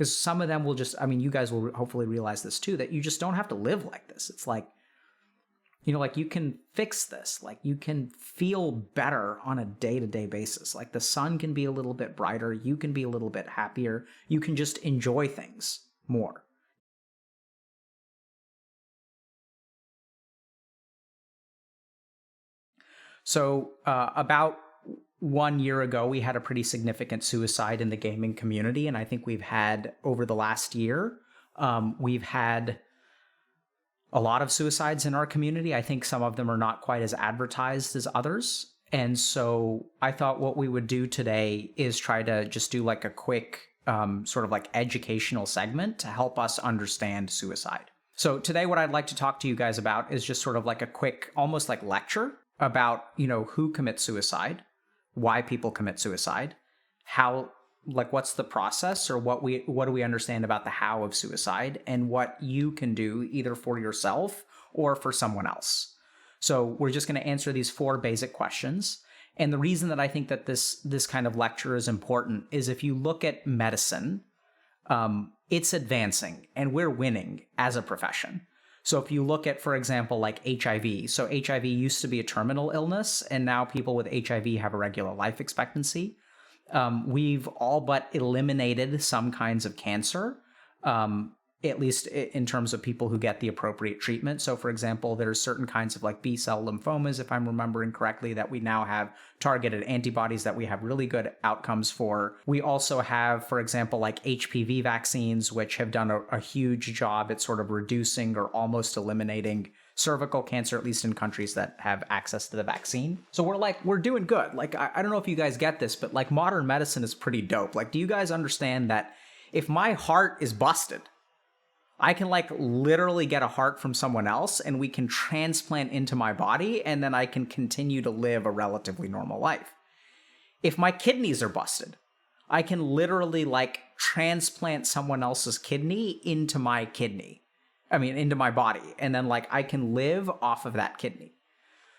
Because some of them will just, I mean, you guys will hopefully realize this too, that you just don't have to live like this. It's like, you know, like you can fix this. Like you can feel better on a day-to-day basis. Like the sun can be a little bit brighter. You can be a little bit happier. You can just enjoy things more. So about 1 year ago, we had a pretty significant suicide in the gaming community. And I think we've had, over the last year, we've had a lot of suicides in our community. I think some of them are not quite as advertised as others. And so I thought what we would do today is try to just do like a quick sort of like educational segment to help us understand suicide. So today what I'd like to talk to you guys about is just sort of like a quick, almost like lecture about, you know, who commits suicide, why people commit suicide, how, like what's the process, or what do we understand about the how of suicide, and what you can do either for yourself or for someone else. So we're just going to answer these 4 basic questions. And the reason that I think that this kind of lecture is important is if you look at medicine, it's advancing and we're winning as a profession. So if you look at, for example, like HIV, so HIV used to be a terminal illness, and now people with HIV have a regular life expectancy. We've all but eliminated some kinds of cancer, at least in terms of people who get the appropriate treatment. So for example, there's certain kinds of like B-cell lymphomas, if I'm remembering correctly, that we now have targeted antibodies that we have really good outcomes for. We also have, for example, like HPV vaccines, which have done a huge job at sort of reducing or almost eliminating cervical cancer, at least in countries that have access to the vaccine. So we're doing good. Like, I don't know if you guys get this, but like modern medicine is pretty dope. Like, do you guys understand that if my heart is busted, I can like literally get a heart from someone else and we can transplant into my body, and then I can continue to live a relatively normal life. If my kidneys are busted, I can literally like transplant someone else's kidney into my into my body, and then like I can live off of that kidney.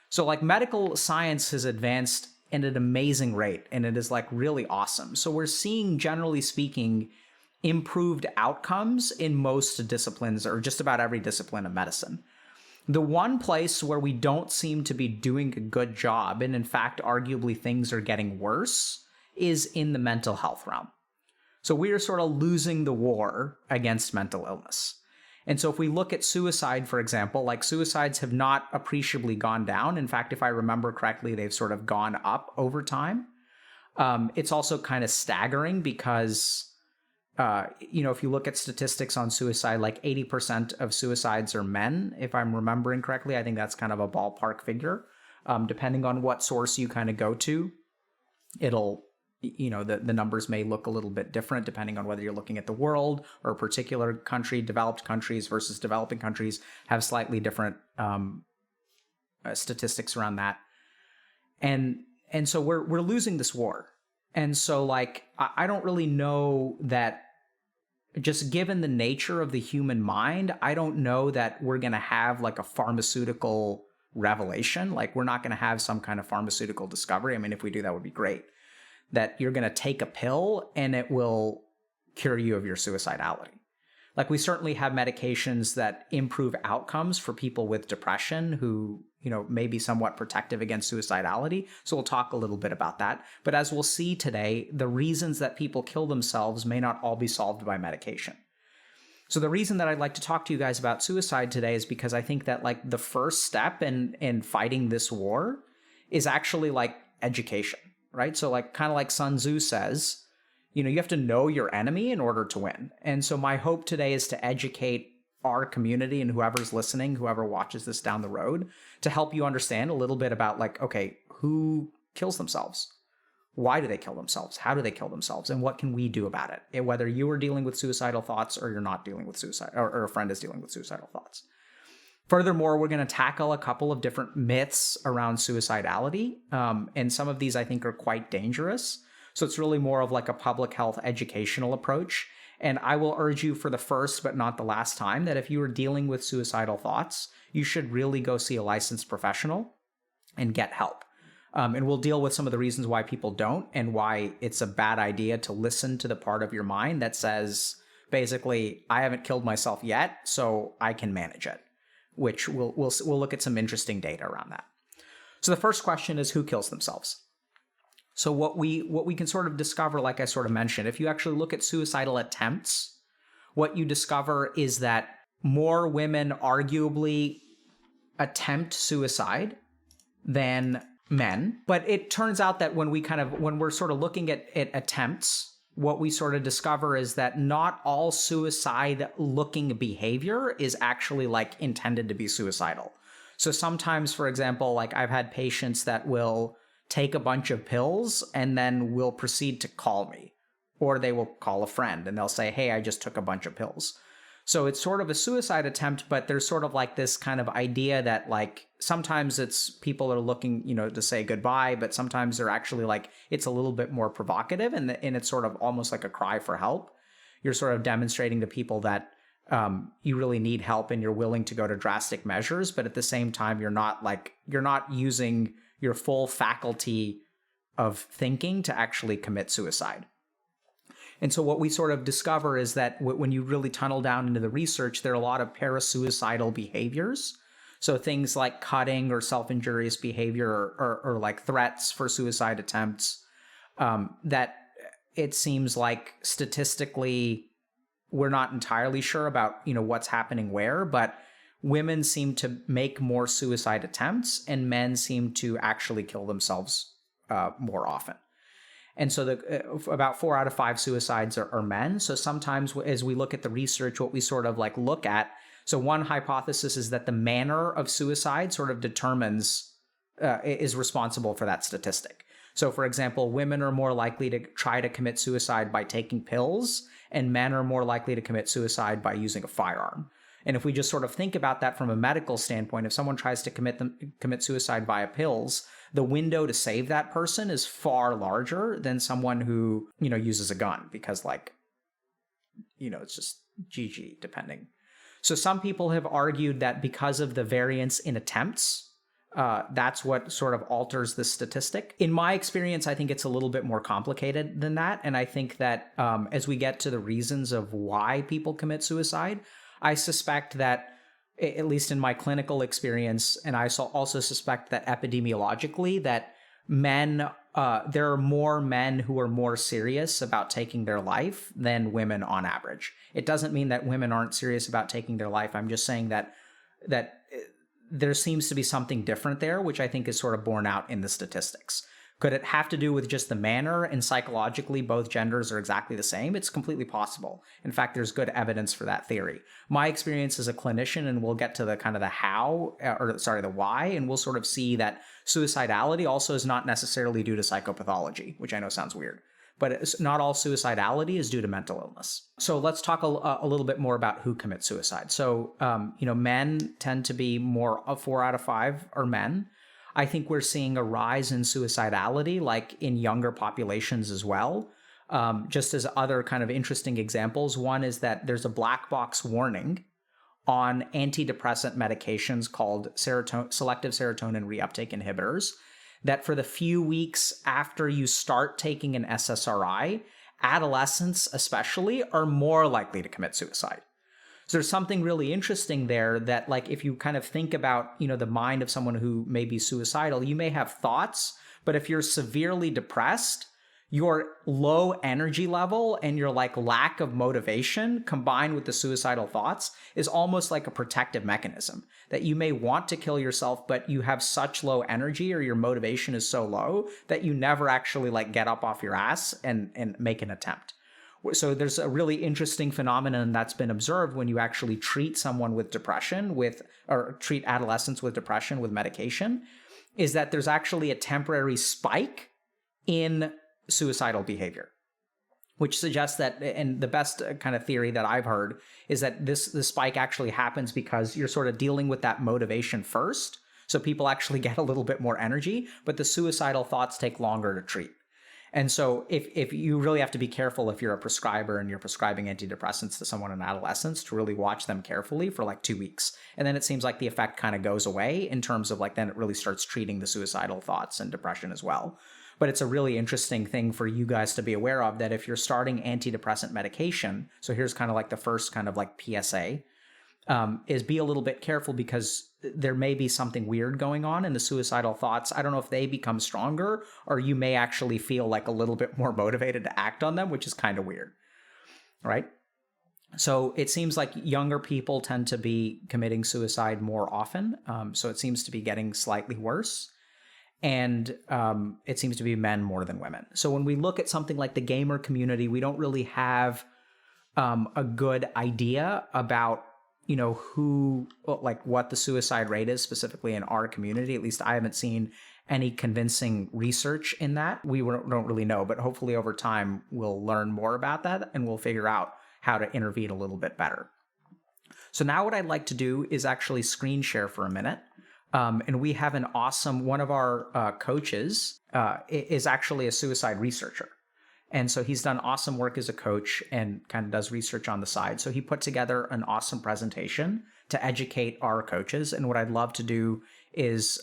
So like medical science has advanced at an amazing rate, and it is like really awesome. So we're seeing, generally speaking, improved outcomes in most disciplines, or just about every discipline of medicine. The one place where we don't seem to be doing a good job, and in fact, arguably things are getting worse, is in the mental health realm. So we are sort of losing the war against mental illness. And so if we look at suicide, for example, like suicides have not appreciably gone down. In fact, if I remember correctly, they've sort of gone up over time. It's also kind of staggering because if you look at statistics on suicide, like 80% of suicides are men, if I'm remembering correctly. I think that's kind of a ballpark figure. Depending on what source you kind of go to, it'll, the numbers may look a little bit different depending on whether you're looking at the world or a particular country. Developed countries versus developing countries have slightly different statistics around that. And so we're losing this war. And so, like, I don't really know that, just given the nature of the human mind, I don't know that we're going to have, like, a pharmaceutical revelation. Like, we're not going to have some kind of pharmaceutical discovery. I mean, if we do, that would be great. That you're going to take a pill and it will cure you of your suicidality. Like, we certainly have medications that improve outcomes for people with depression who, may be somewhat protective against suicidality. So we'll talk a little bit about that. But as we'll see today, the reasons that people kill themselves may not all be solved by medication. So the reason that I'd like to talk to you guys about suicide today is because I think that, like, the first step in fighting this war is actually, like, education, right? So, like, kind of like Sun Tzu says, you have to know your enemy in order to win. And so my hope today is to educate our community and whoever's listening, whoever watches this down the road, to help you understand a little bit about, like, okay, who kills themselves? Why do they kill themselves? How do they kill themselves? And what can we do about it? And whether you are dealing with suicidal thoughts or you're not dealing with suicide, or a friend is dealing with suicidal thoughts. Furthermore, we're going to tackle a couple of different myths around suicidality. And some of these I think are quite dangerous. So it's really more of like a public health educational approach. And I will urge you for the first but not the last time that if you are dealing with suicidal thoughts, you should really go see a licensed professional and get help. And we'll deal with some of the reasons why people don't, and why it's a bad idea to listen to the part of your mind that says, basically, I haven't killed myself yet, so I can manage it, which we'll look at some interesting data around that. So the first question is, who kills themselves? So what we can sort of discover, like I sort of mentioned, if you actually look at suicidal attempts, what you discover is that more women arguably attempt suicide than men. But it turns out that when we're sort of looking at attempts, what we sort of discover is that not all suicide looking behavior is actually like intended to be suicidal. So sometimes, for example, like I've had patients that will take a bunch of pills and then will proceed to call me, or they will call a friend and they'll say, hey, I just took a bunch of pills. So it's sort of a suicide attempt, but there's sort of like this kind of idea that like sometimes it's people are looking, to say goodbye, but sometimes they're actually like, it's a little bit more provocative and it's sort of almost like a cry for help. You're sort of demonstrating to people that you really need help and you're willing to go to drastic measures, but at the same time, you're not using your full faculty of thinking to actually commit suicide. And so what we sort of discover is that when you really tunnel down into the research, there are a lot of parasuicidal behaviors. So things like cutting or self-injurious behavior or like threats for suicide attempts, that it seems like statistically we're not entirely sure about, what's happening where, but women seem to make more suicide attempts and men seem to actually kill themselves more often. And so about 4 out of 5 suicides are men. So sometimes as we look at the research, what we sort of like look at, so one hypothesis is that the manner of suicide sort of determines, is responsible for that statistic. So for example, women are more likely to try to commit suicide by taking pills, and men are more likely to commit suicide by using a firearm. And if we just sort of think about that from a medical standpoint, if someone tries to commit suicide via pills, the window to save that person is far larger than someone who, uses a gun, because it's just GG depending. So some people have argued that because of the variance in attempts, that's what sort of alters the statistic. In my experience, I think it's a little bit more complicated than that. And I think that as we get to the reasons of why people commit suicide, I suspect that, at least in my clinical experience, and I also suspect that epidemiologically, that there are more men who are more serious about taking their life than women on average. It doesn't mean that women aren't serious about taking their life. I'm just saying that there seems to be something different there, which I think is sort of borne out in the statistics. Could it have to do with just the manner, and psychologically both genders are exactly the same? It's completely possible. In fact, there's good evidence for that theory. My experience as a clinician, and we'll get to the kind of the why, and we'll sort of see that suicidality also is not necessarily due to psychopathology, which I know sounds weird, but not all suicidality is due to mental illness. So let's talk a little bit more about who commits suicide. So, men tend to be more, 4 out of 5 are men. I think we're seeing a rise in suicidality, like in younger populations as well. Just as other kind of interesting examples, one is that there's a black box warning on antidepressant medications called selective serotonin reuptake inhibitors, that for the few weeks after you start taking an SSRI, adolescents especially are more likely to commit suicide. So there's something really interesting there that, like, if you kind of think about, the mind of someone who may be suicidal, you may have thoughts, but if you're severely depressed, your low energy level and your lack of motivation combined with the suicidal thoughts is almost like a protective mechanism, that you may want to kill yourself, but you have such low energy or your motivation is so low that you never actually get up off your ass and make an attempt. So there's a really interesting phenomenon that's been observed when you actually treat someone with depression or treat adolescents with depression with medication, is that there's actually a temporary spike in suicidal behavior, which suggests that, and the best kind of theory that I've heard is that this spike actually happens because you're sort of dealing with that motivation first. So people actually get a little bit more energy, but the suicidal thoughts take longer to treat. And so if you really have to be careful if you're a prescriber and you're prescribing antidepressants to someone in adolescence, to really watch them carefully for 2 weeks. And then it seems like the effect kind of goes away in terms of then it really starts treating the suicidal thoughts and depression as well. But it's a really interesting thing for you guys to be aware of, that if you're starting antidepressant medication, so here's kind of like the first kind of like PSA, is be a little bit careful, because there may be something weird going on in the suicidal thoughts. I don't know if they become stronger, or you may actually feel like a little bit more motivated to act on them, which is kind of weird, right? So it seems like younger people tend to be committing suicide more often. So it seems to be getting slightly worse. And it seems to be men more than women. So when we look at something like the gamer community, we don't really have a good idea about, what the suicide rate is specifically in our community. At least I haven't seen any convincing research in that. We don't really know, but hopefully over time we'll learn more about that and we'll figure out how to intervene a little bit better. So now what I'd like to do is actually screen share for a minute. And we have an awesome, one of our coaches is actually a suicide researcher. And so he's done awesome work as a coach and kind of does research on the side. So he put together an awesome presentation to educate our coaches. And what I'd love to do is,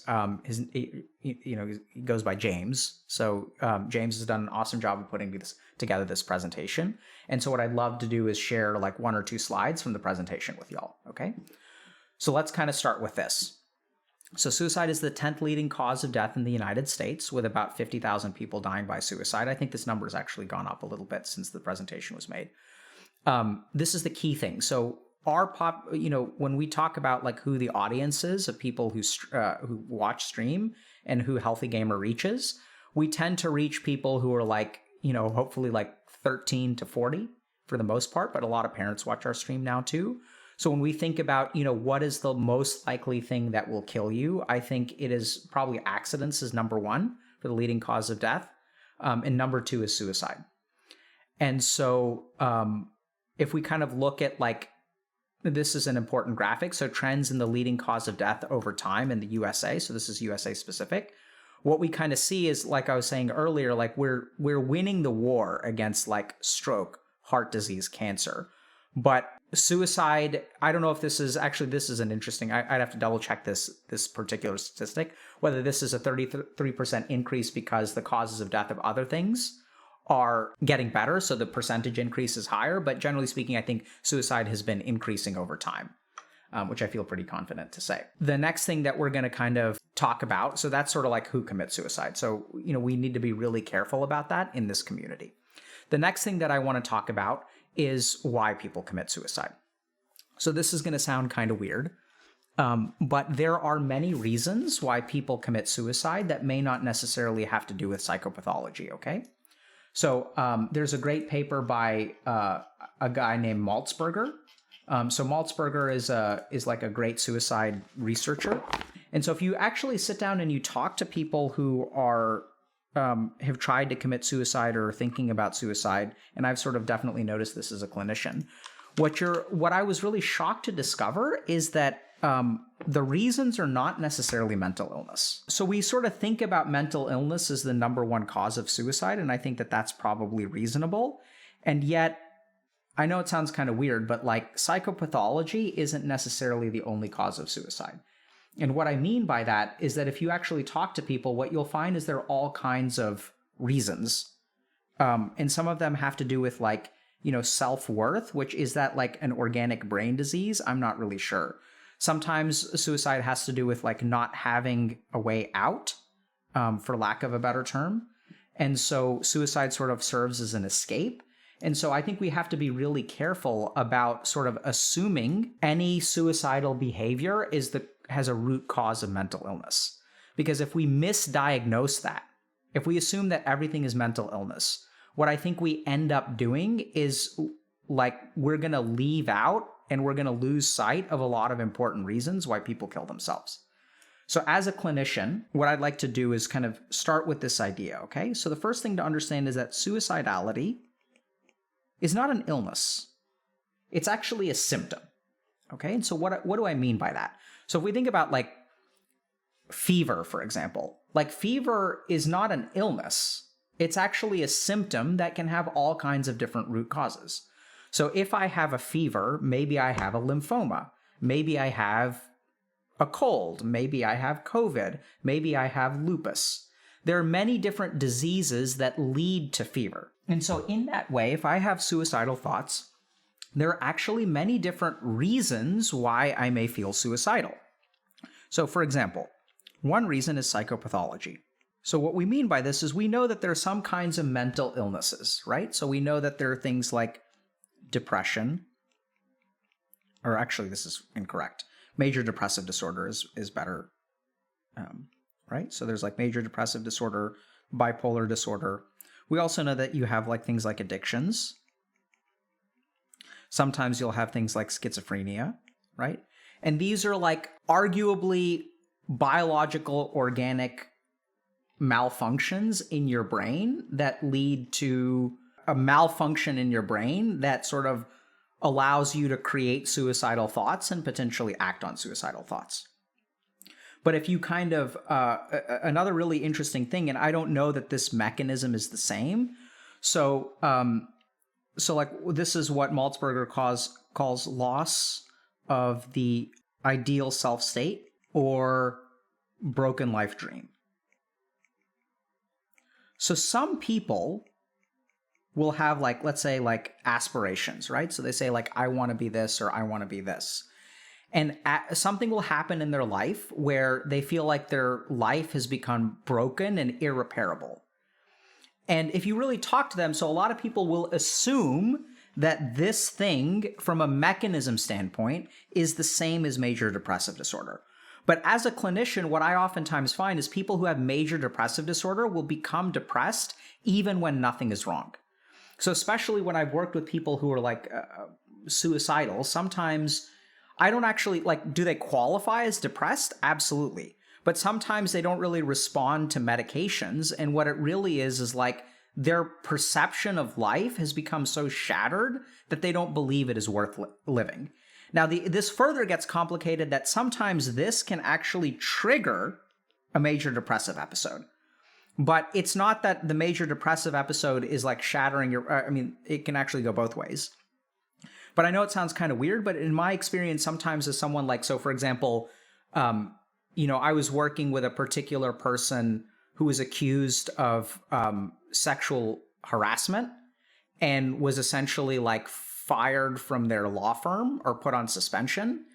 he goes by James. So James has done an awesome job of putting together this presentation. And so what I'd love to do is share like 1 or 2 slides from the presentation with y'all. Okay. So let's kind of start with this. So suicide is the 10th leading cause of death in the United States, with about 50,000 people dying by suicide. I think this number has actually gone up a little bit since the presentation was made. This is the key thing. So when we talk about like who the audience is of people who watch stream and who Healthy Gamer reaches, we tend to reach people who are like, hopefully like 13 to 40 for the most part, but a lot of parents watch our stream now too. So when we think about, what is the most likely thing that will kill you, I think it is probably accidents is number 1 for the leading cause of death. And number 2 is suicide. And so if we kind of look at like, this is an important graphic. So trends in the leading cause of death over time in the USA. So this is USA specific. What we kind of see is, like I was saying earlier, like we're winning the war against like stroke, heart disease, cancer. But suicide, I don't know if this is an interesting, I'd have to double check this particular statistic, whether this is a 33% increase because the causes of death of other things are getting better. So the percentage increase is higher. But generally speaking, I think suicide has been increasing over time, which I feel pretty confident to say. The next thing that we're going to kind of talk about, so that's sort of like who commits suicide. So, we need to be really careful about that in this community. The next thing that I want to talk about is why people commit suicide. So this is going to sound kind of weird, but there are many reasons why people commit suicide that may not necessarily have to do with psychopathology, okay? So there's a great paper by a guy named Maltzberger. So Maltzberger is like a great suicide researcher. And so if you actually sit down and you talk to people who are have tried to commit suicide or are thinking about suicide, and I've sort of definitely noticed this as a clinician, what I was really shocked to discover is that the reasons are not necessarily mental illness. So we sort of think about mental illness as the number 1 cause of suicide, and I think that that's probably reasonable. And yet, I know it sounds kind of weird, but like psychopathology isn't necessarily the only cause of suicide. And what I mean by that is that if you actually talk to people, what you'll find is there are all kinds of reasons. And some of them have to do with like, self-worth, which is that like an organic brain disease? I'm not really sure. Sometimes suicide has to do with like not having a way out, for lack of a better term. And so suicide sort of serves as an escape. And so I think we have to be really careful about sort of assuming any suicidal behavior has a root cause of mental illness. Because if we misdiagnose that, if we assume that everything is mental illness, what I think we end up doing is like we're going to leave out and we're going to lose sight of a lot of important reasons why people kill themselves. So as a clinician, what I'd like to do is kind of start with this idea, okay? So the first thing to understand is that suicidality is not an illness. It's actually a symptom, okay? And so what do I mean by that? So if we think about like fever, for example, like fever is not an illness. It's actually a symptom that can have all kinds of different root causes. So if I have a fever, maybe I have a lymphoma. Maybe I have a cold. Maybe I have COVID. Maybe I have lupus. there are many different diseases that lead to fever. And so in that way, if I have suicidal thoughts, there are actually many different reasons why I may feel suicidal. So for example, one reason is psychopathology. So what we mean by this is we know that there are some kinds of mental illnesses, right? So we know that there are things like depression, or actually this is incorrect. Major depressive disorder is better, right? So there's like major depressive disorder, bipolar disorder. We also know that you have like things like addictions. Sometimes you'll have things like schizophrenia, right? And these are like arguably biological, organic malfunctions in your brain that lead to a malfunction in your brain that sort of allows you to create suicidal thoughts and potentially act on suicidal thoughts. But if you kind of, another really interesting thing, and I don't know that this mechanism is the same. So like this is what Maltzberger calls loss of the ideal self state or broken life dream. So some people will have like, let's say like aspirations, right? So they say like, I want to be this or I want to be this. And something will happen in their life where they feel like their life has become broken and irreparable. And if you really talk to them, so a lot of people will assume that this thing from a mechanism standpoint is the same as major depressive disorder. But as a clinician, what I oftentimes find is people who have major depressive disorder will become depressed even when nothing is wrong. So especially when I've worked with people who are like suicidal, sometimes I don't actually like, do they qualify as depressed? Absolutely. But sometimes they don't really respond to medications. And what it really is like their perception of life has become so shattered that they don't believe it is worth living. Now, this further gets complicated that sometimes this can actually trigger a major depressive episode. But it's not that the major depressive episode is like shattering your, it can actually go both ways. But I know it sounds kind of weird, but in my experience, sometimes as someone like, so for example, I was working with a particular person who was accused of sexual harassment and was essentially like fired from their law firm or put on suspension.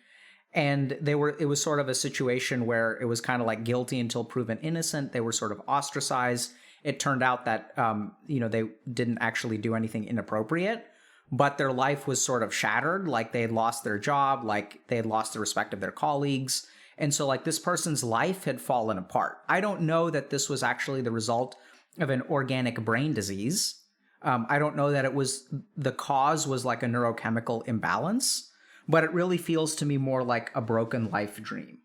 And it was sort of a situation where it was kind of like guilty until proven innocent. They were sort of ostracized. It turned out that, they didn't actually do anything inappropriate, but their life was sort of shattered. Like they had lost their job, like they had lost the respect of their colleagues. And so like this person's life had fallen apart. I don't know that this was actually the result of an organic brain disease. I don't know that the cause was like a neurochemical imbalance, but it really feels to me more like a broken life dream.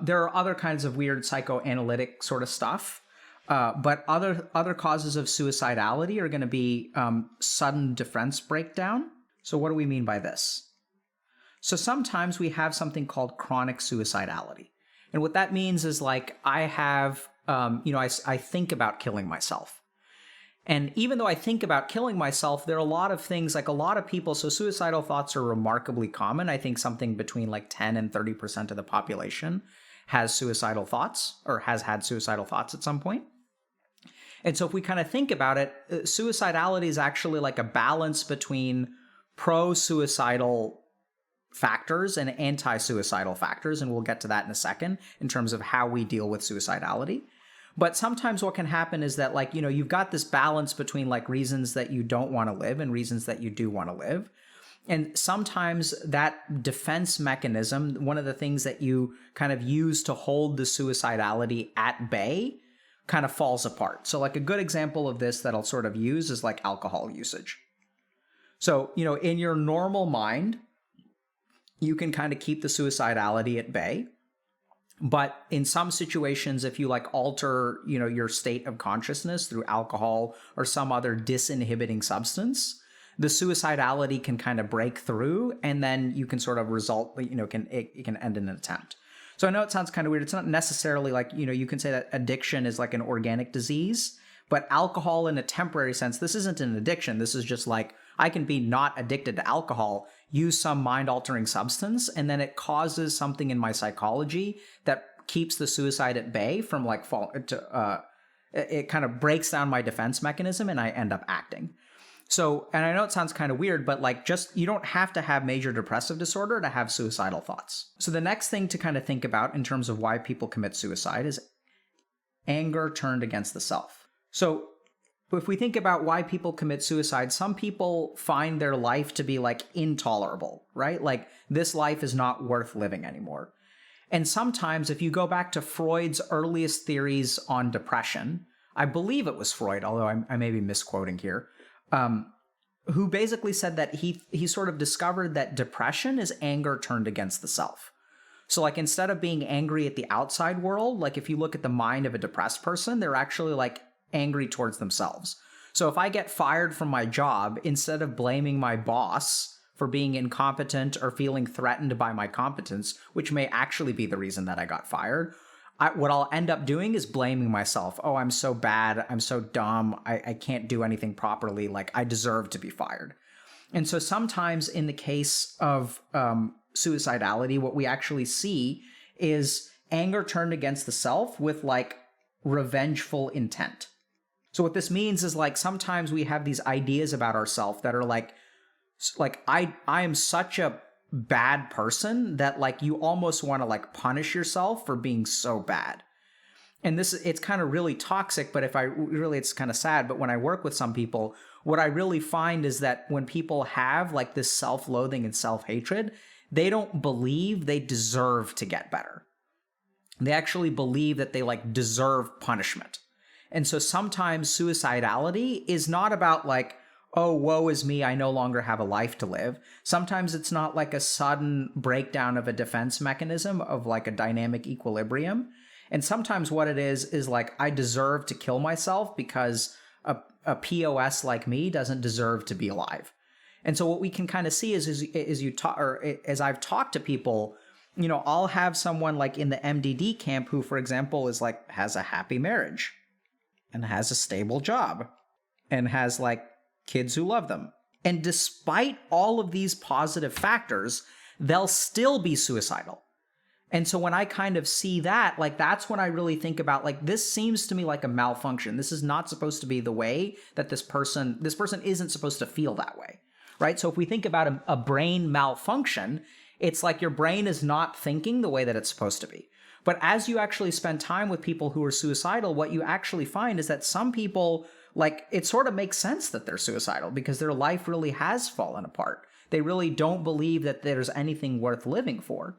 There are other kinds of weird psychoanalytic sort of stuff, but other causes of suicidality are going to be sudden defense breakdown. So what do we mean by this? So sometimes we have something called chronic suicidality. And what that means is like I have, I think about killing myself. And even though I think about killing myself, there are a lot of things, like a lot of people, so suicidal thoughts are remarkably common. I think something between like 10 and 30% of the population has suicidal thoughts or has had suicidal thoughts at some point. And so if we kind of think about it, suicidality is actually like a balance between pro-suicidal factors and anti-suicidal factors. And we'll get to that in a second in terms of how we deal with suicidality. But sometimes what can happen is that like, you've got this balance between like reasons that you don't want to live and reasons that you do want to live. And sometimes that defense mechanism, one of the things that you kind of use to hold the suicidality at bay, kind of falls apart. So like a good example of this that I'll sort of use is like alcohol usage. So, in your normal mind, you can kind of keep the suicidality at bay. But in some situations, if you like alter, your state of consciousness through alcohol or some other disinhibiting substance, the suicidality can kind of break through, and then you can sort of result, it can end in an attempt. So I know it sounds kind of weird. It's not necessarily like, you can say that addiction is like an organic disease, but alcohol in a temporary sense, this isn't an addiction. This is just like, I can be not addicted to alcohol, use some mind-altering substance, and then it causes something in my psychology that keeps the suicide at bay from like it kind of breaks down my defense mechanism and I end up acting. So, and I know it sounds kind of weird, but like just, you don't have to have major depressive disorder to have suicidal thoughts. So the next thing to kind of think about in terms of why people commit suicide is anger turned against the self. So if we think about why people commit suicide, some people find their life to be like intolerable, right? Like this life is not worth living anymore. And sometimes if you go back to Freud's earliest theories on depression, I believe it was Freud, although I may be misquoting here, who basically said that he sort of discovered that depression is anger turned against the self. So like instead of being angry at the outside world, like if you look at the mind of a depressed person, they're actually like angry towards themselves. So if I get fired from my job, instead of blaming my boss for being incompetent or feeling threatened by my competence, which may actually be the reason that I got fired, what I'll end up doing is blaming myself. Oh, I'm so bad. I'm so dumb. I can't do anything properly. Like I deserve to be fired. And so sometimes in the case of suicidality, what we actually see is anger turned against the self with like revengeful intent. So what this means is like sometimes we have these ideas about ourselves that are like I am such a bad person that like you almost want to like punish yourself for being so bad. And it's kind of really toxic, but it's kind of sad. But when I work with some people, what I really find is that when people have like this self-loathing and self-hatred, they don't believe they deserve to get better. They actually believe that they like deserve punishment. And so sometimes suicidality is not about like, oh, woe is me, I no longer have a life to live. Sometimes it's not like a sudden breakdown of a defense mechanism of like a dynamic equilibrium. And sometimes what it is like, I deserve to kill myself because a POS like me doesn't deserve to be alive. And so what we can kind of see is as I've talked to people, you know, I'll have someone like in the MDD camp who, for example, is like, has a happy marriage and has a stable job and has like kids who love them. And despite all of these positive factors, they'll still be suicidal. And so when I kind of see that, like that's when I really think about like, this seems to me like a malfunction. This is not supposed to be the way that this person isn't supposed to feel that way, right? So if we think about a brain malfunction, it's like your brain is not thinking the way that it's supposed to be. But as you actually spend time with people who are suicidal, what you actually find is that some people, like, it sort of makes sense that they're suicidal because their life really has fallen apart. They really don't believe that there's anything worth living for.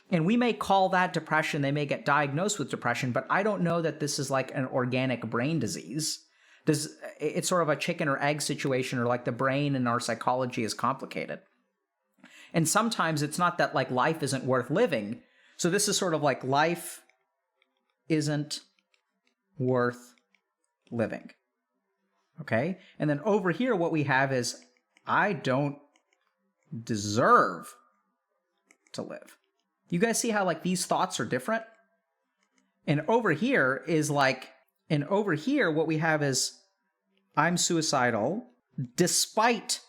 And we may call that depression. They may get diagnosed with depression, but I don't know that this is like an organic brain disease. It's sort of a chicken or egg situation, or like the brain and our psychology is complicated. And sometimes it's not that like life isn't worth living. So this is sort of like life isn't worth living. Okay? And then over here, what we have is I don't deserve to live. You guys see how like these thoughts are different? And over here what we have is I'm suicidal despite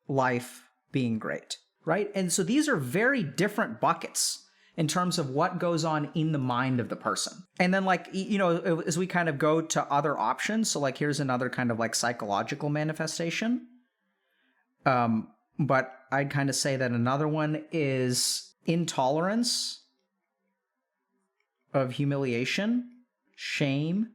life being great, right? And so these are very different buckets in terms of what goes on in the mind of the person. And then like, you know, as we kind of go to other options, so like here's another kind of like psychological manifestation. But I'd kind of say that another one is intolerance of humiliation, shame,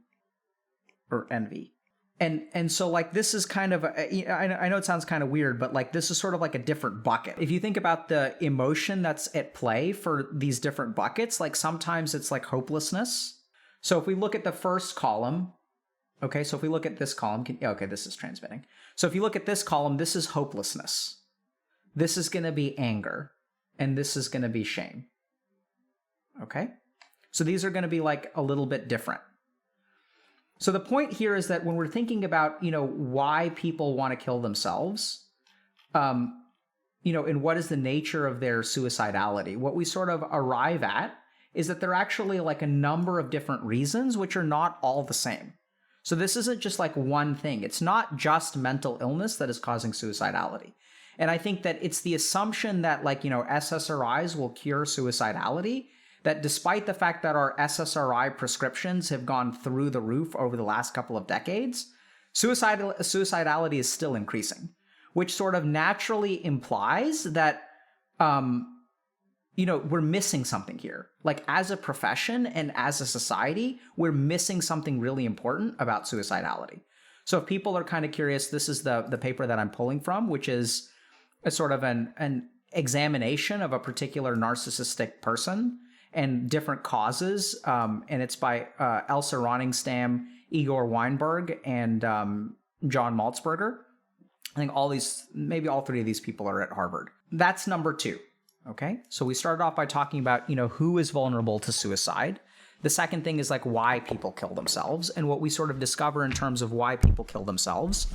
or envy. And so like this is kind of, I know it sounds kind of weird, but like this is sort of like a different bucket. If you think about the emotion that's at play for these different buckets, like sometimes it's like hopelessness. So if we look at the first column, okay, so if we look at this column, okay, this is transmitting. So if you look at this column, this is hopelessness. This is going to be anger, and this is going to be shame. Okay? So these are going to be like a little bit different. So the point here is that when we're thinking about, you know, why people want to kill themselves, you know, and what is the nature of their suicidality, what we sort of arrive at is that there are actually like a number of different reasons, which are not all the same. So this isn't just like one thing. It's not just mental illness that is causing suicidality. And I think that it's the assumption that like, you know, SSRIs will cure suicidality that despite the fact that our SSRI prescriptions have gone through the roof over the last couple of decades, suicidality is still increasing, which sort of naturally implies that, we're missing something here. Like as a profession and as a society, we're missing something really important about suicidality. So if people are kind of curious, this is the paper that I'm pulling from, which is a sort of an examination of a particular narcissistic person and different causes. And it's by Elsa Roningstam, Igor Weinberg, and John Maltzberger. I think maybe all three of these people are at Harvard. That's number 2. Okay, so we started off by talking about, who is vulnerable to suicide. The second thing is like why people kill themselves. And what we sort of discover in terms of why people kill themselves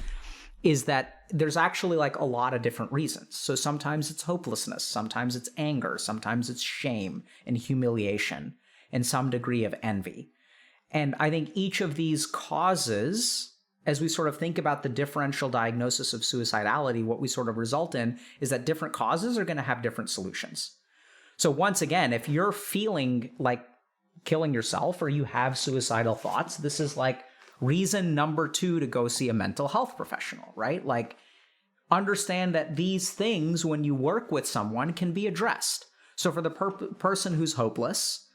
is that there's actually like a lot of different reasons. So sometimes it's hopelessness, sometimes it's anger, sometimes it's shame and humiliation, and some degree of envy. And I think each of these causes, as we sort of think about the differential diagnosis of suicidality, what we sort of result in is that different causes are going to have different solutions. So once again, if you're feeling like killing yourself or you have suicidal thoughts, this is like reason number 2 to go see a mental health professional, right? Like understand that these things, when you work with someone, can be addressed. So for the person who's hopeless,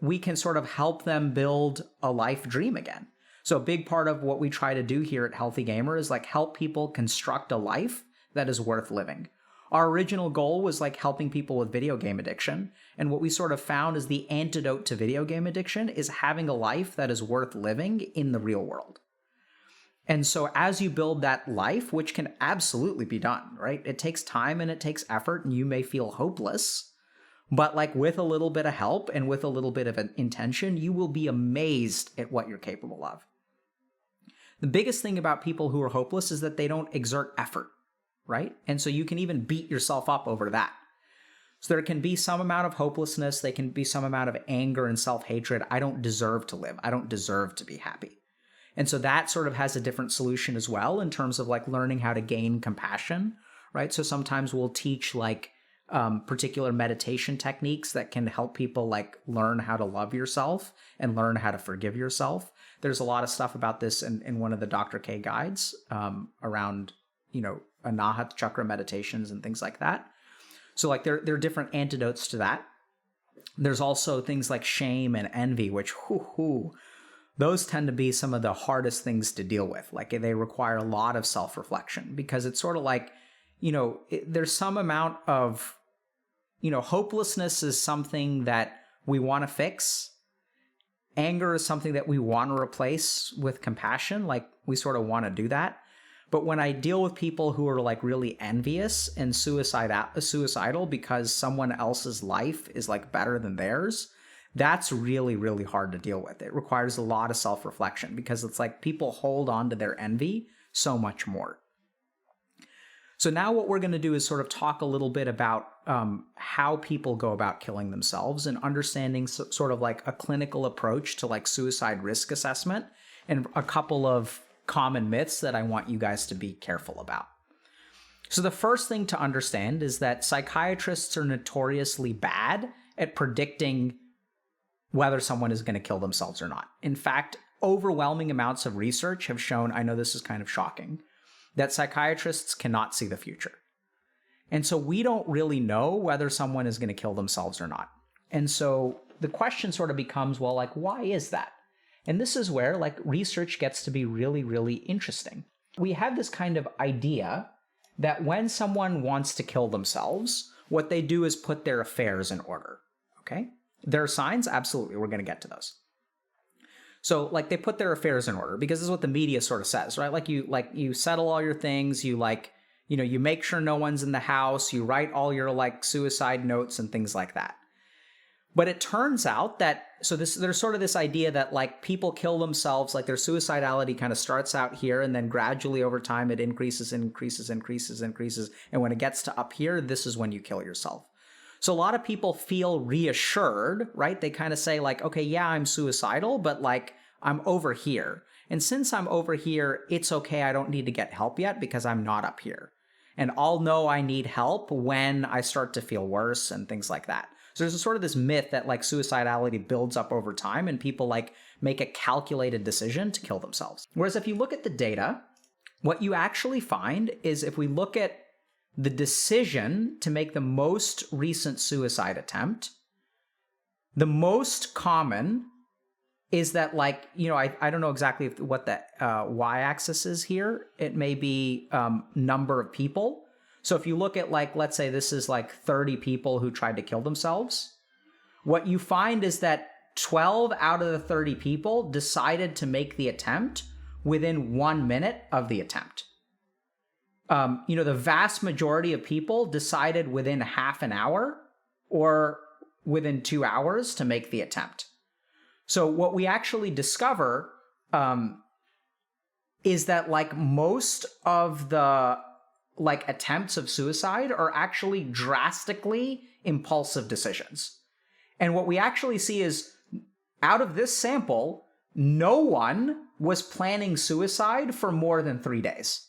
we can sort of help them build a life dream again. So a big part of what we try to do here at Healthy Gamer is like help people construct a life that is worth living. Our original goal was like helping people with video game addiction. And what we sort of found is the antidote to video game addiction is having a life that is worth living in the real world. And so as you build that life, which can absolutely be done, right? It takes time and it takes effort, and you may feel hopeless. But like with a little bit of help and with a little bit of an intention, you will be amazed at what you're capable of. The biggest thing about people who are hopeless is that they don't exert effort, right? And so you can even beat yourself up over that. So there can be some amount of hopelessness. There can be some amount of anger and self-hatred. I don't deserve to live. I don't deserve to be happy. And so that sort of has a different solution as well in terms of like learning how to gain compassion, right? So sometimes we'll teach like particular meditation techniques that can help people like learn how to love yourself and learn how to forgive yourself. There's a lot of stuff about this in one of the dr.k guides around, Anahat chakra meditations and things like that. So like there are different antidotes to that. There's also things like shame and envy, which those tend to be some of the hardest things to deal with. Like they require a lot of self-reflection because it's sort of like, there's some amount of, hopelessness is something that we want to fix. Anger is something that we want to replace with compassion. Like we sort of want to do that. But when I deal with people who are like really envious and suicidal because someone else's life is like better than theirs, that's really, really hard to deal with. It requires a lot of self-reflection because it's like people hold on to their envy so much more. So now what we're going to do is sort of talk a little bit about how people go about killing themselves and understanding sort of like a clinical approach to like suicide risk assessment and a couple of common myths that I want you guys to be careful about. So the first thing to understand is that psychiatrists are notoriously bad at predicting whether someone is going to kill themselves or not. In fact, overwhelming amounts of research have shown, I know this is kind of shocking, that psychiatrists cannot see the future. And so we don't really know whether someone is going to kill themselves or not. And so the question sort of becomes, well, like, why is that? And this is where like research gets to be really, really interesting. We have this kind of idea that when someone wants to kill themselves, what they do is put their affairs in order, okay? There are signs, absolutely, we're going to get to those. So like they put their affairs in order because this is what the media sort of says, right? Like you settle all your things, you make sure no one's in the house, you write all your like suicide notes and things like that. But it turns out that, there's sort of this idea that like people kill themselves, like their suicidality kind of starts out here and then gradually over time it increases. And when it gets to up here, this is when you kill yourself. So a lot of people feel reassured, right? They kind of say like, okay, yeah, I'm suicidal, but like I'm over here. And since I'm over here, it's okay. I don't need to get help yet because I'm not up here. And I'll know I need help when I start to feel worse and things like that. So there's sort of this myth that like suicidality builds up over time and people like make a calculated decision to kill themselves. Whereas if you look at the data, what you actually find is if we look at the decision to make the most recent suicide attempt, the most common is that like, I don't know exactly what the y-axis is here. It may be number of people. So if you look at like, let's say this is like 30 people who tried to kill themselves, what you find is that 12 out of the 30 people decided to make the attempt within 1 minute of the attempt. The vast majority of people decided within half an hour or within 2 hours to make the attempt. So what we actually discover is that like most of the like attempts of suicide are actually drastically impulsive decisions. And what we actually see is out of this sample, no one was planning suicide for more than 3 days.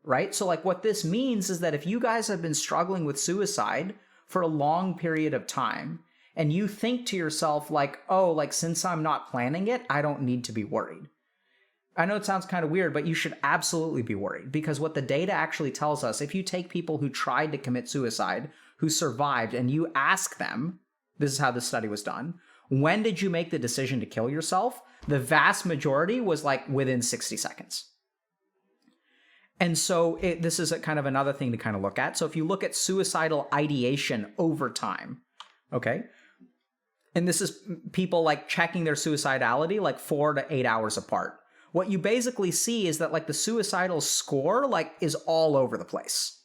Right? So like what this means is that if you guys have been struggling with suicide for a long period of time, and you think to yourself like, oh, like since I'm not planning it, I don't need to be worried. I know it sounds kind of weird, but you should absolutely be worried because what the data actually tells us, if you take people who tried to commit suicide, who survived, and you ask them, this is how this study was done, when did you make the decision to kill yourself? The vast majority was like within 60 seconds. And so this is kind of another thing to kind of look at. So if you look at suicidal ideation over time, okay, and this is people like checking their suicidality like 4 to 8 hours apart. What you basically see is that like the suicidal score like is all over the place,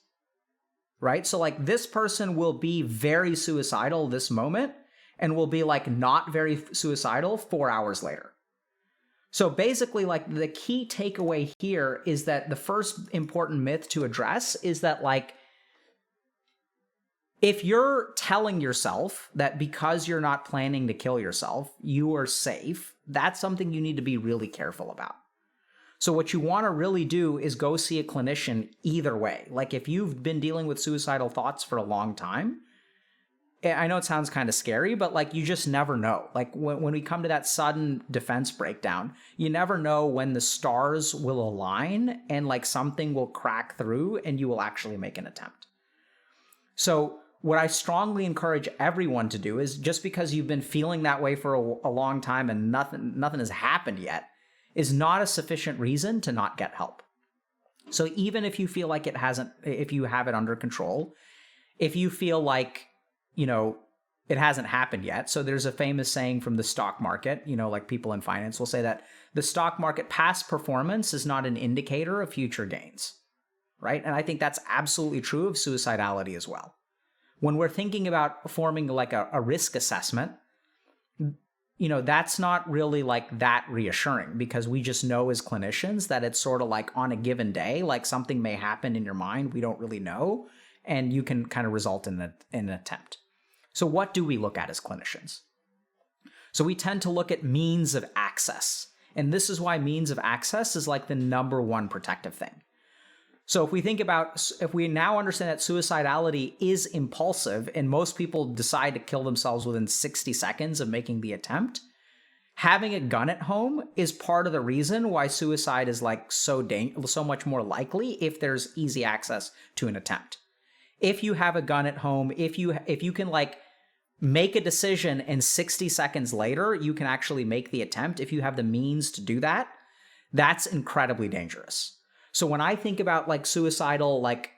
right? So like this person will be very suicidal this moment and will be like not very suicidal 4 hours later. So basically like the key takeaway here is that the first important myth to address is that like if you're telling yourself that because you're not planning to kill yourself, you are safe, that's something you need to be really careful about. So what you want to really do is go see a clinician either way. Like if you've been dealing with suicidal thoughts for a long time, I know it sounds kind of scary, but like you just never know. Like when we come to that sudden defense breakdown, you never know when the stars will align and like something will crack through and you will actually make an attempt. So what I strongly encourage everyone to do is just because you've been feeling that way for a long time and nothing has happened yet is not a sufficient reason to not get help. So even if you feel like if you have it under control, if you feel like, it hasn't happened yet. So there's a famous saying from the stock market, like people in finance will say that the stock market past performance is not an indicator of future gains, right? And I think that's absolutely true of suicidality as well. When we're thinking about forming like a risk assessment, that's not really like that reassuring because we just know as clinicians that it's sort of like on a given day, like something may happen in your mind, we don't really know, and you can kind of result in an attempt. So what do we look at as clinicians? So we tend to look at means of access. And this is why means of access is like the number one protective thing. So if we now understand that suicidality is impulsive and most people decide to kill themselves within 60 seconds of making the attempt, having a gun at home is part of the reason why suicide is like so much more likely if there's easy access to an attempt. If you have a gun at home, if you can like make a decision and 60 seconds later you can actually make the attempt, if you have the means to do that, that's incredibly dangerous. So when I think about like suicidal like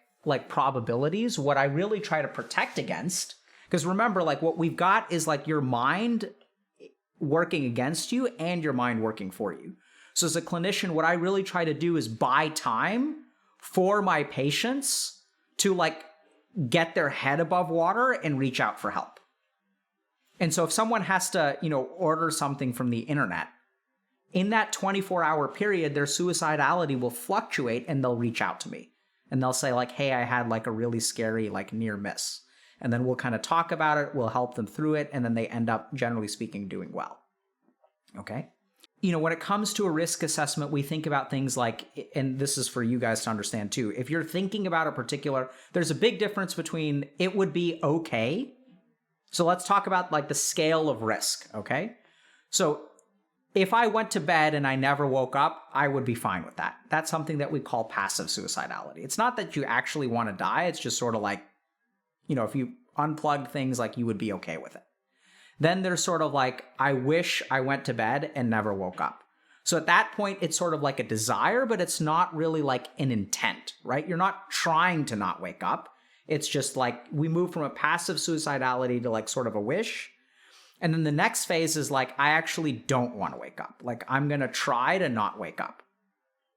probabilities, what I really try to protect against, because remember like what we've got is like your mind working against you and your mind working for you. So as a clinician, what I really try to do is buy time for my patients to like get their head above water and reach out for help. And so if someone has to, order something from the internet, in that 24-hour period, their suicidality will fluctuate and they'll reach out to me. And they'll say like, hey, I had like a really scary like near miss. And then we'll kind of talk about it, we'll help them through it, and then they end up, generally speaking, doing well. Okay? when it comes to a risk assessment, we think about things like, and this is for you guys to understand too, if you're thinking about a particular, there's a big difference between it would be okay. So let's talk about like the scale of risk, okay? So if I went to bed and I never woke up, I would be fine with that. That's something that we call passive suicidality. It's not that you actually want to die. It's just sort of like, if you unplugged things, like you would be okay with it. Then there's sort of like, I wish I went to bed and never woke up. So at that point, it's sort of like a desire, but it's not really like an intent, right? You're not trying to not wake up. It's just like we move from a passive suicidality to like sort of a wish. And then the next phase is like, I actually don't want to wake up. Like I'm going to try to not wake up,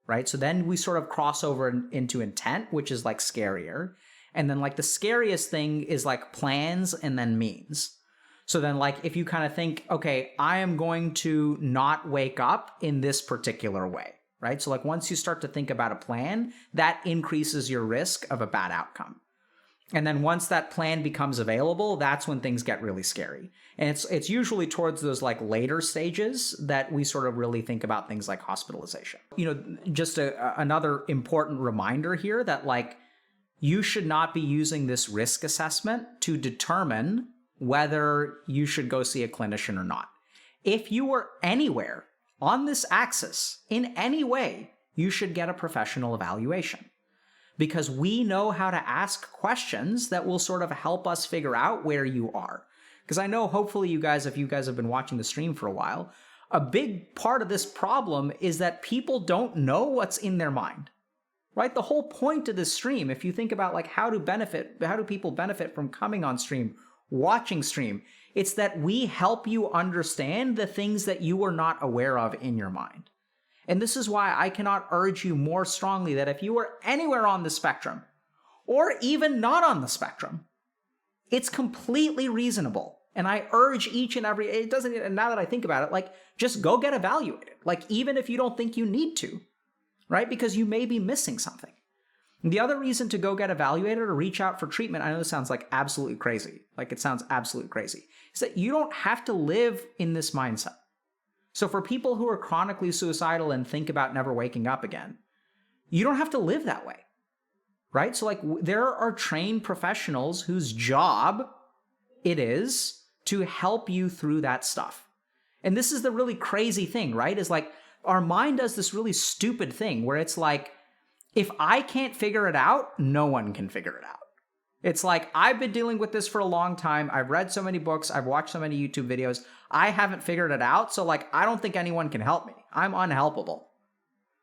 right? So then we sort of cross over into intent, which is like scarier. And then like the scariest thing is like plans and then means. So then like if you kind of think, okay, I am going to not wake up in this particular way, right? So like once you start to think about a plan, that increases your risk of a bad outcome. And then once that plan becomes available, that's when things get really scary. And it's usually towards those like later stages that we sort of really think about things like hospitalization. Just another important reminder here that like you should not be using this risk assessment to determine whether you should go see a clinician or not. If you were anywhere on this axis in any way, you should get a professional evaluation. Because we know how to ask questions that will sort of help us figure out where you are. Because I know hopefully you guys, if you guys have been watching the stream for a while, a big part of this problem is that people don't know what's in their mind, right? The whole point of this stream, if you think about like how do people benefit from coming on stream, watching stream, it's that we help you understand the things that you are not aware of in your mind. And this is why I cannot urge you more strongly that if you are anywhere on the spectrum, or even not on the spectrum, it's completely reasonable. And I urge each and every, it doesn't, now that I think about it, like just go get evaluated. Like even if you don't think you need to, right? Because you may be missing something. And the other reason to go get evaluated or reach out for treatment, I know this sounds like absolutely crazy. Like it sounds absolutely crazy. Is that you don't have to live in this mindset. So for people who are chronically suicidal and think about never waking up again, you don't have to live that way, right? So like there are trained professionals whose job it is to help you through that stuff. And this is the really crazy thing, right? Is like our mind does this really stupid thing where it's like, if I can't figure it out, no one can figure it out. It's like, I've been dealing with this for a long time. I've read so many books. I've watched so many YouTube videos. I haven't figured it out. So like, I don't think anyone can help me. I'm unhelpable.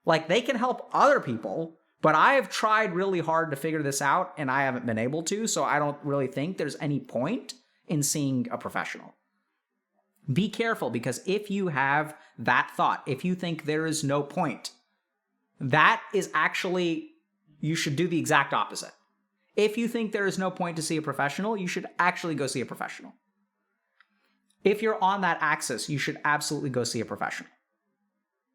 Like they can help other people, but I have tried really hard to figure this out and I haven't been able to. So I don't really think there's any point in seeing a professional. Be careful, because if you have that thought, if you think there is no point, that is actually, you should do the exact opposite. If you think there is no point to see a professional, you should actually go see a professional. If you're on that axis, you should absolutely go see a professional,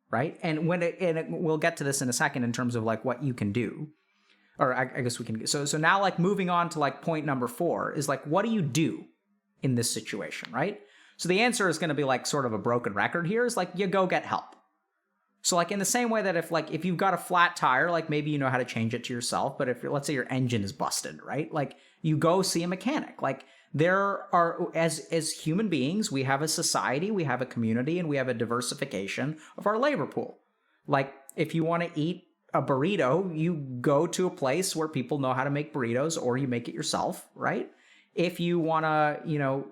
right? And we'll get to this in a second in terms of like what you can do, or I guess we can. So now like moving on to like point number 4 is like, what do you do in this situation, right? So the answer is going to be like sort of a broken record here, is like you go get help. So like in the same way that if you've got a flat tire, like maybe you know how to change it to yourself, but if let's say your engine is busted, right? Like you go see a mechanic. Like there are, as human beings, we have a society, we have a community, and we have a diversification of our labor pool. Like if you want to eat a burrito, you go to a place where people know how to make burritos, or you make it yourself, right? If you want to,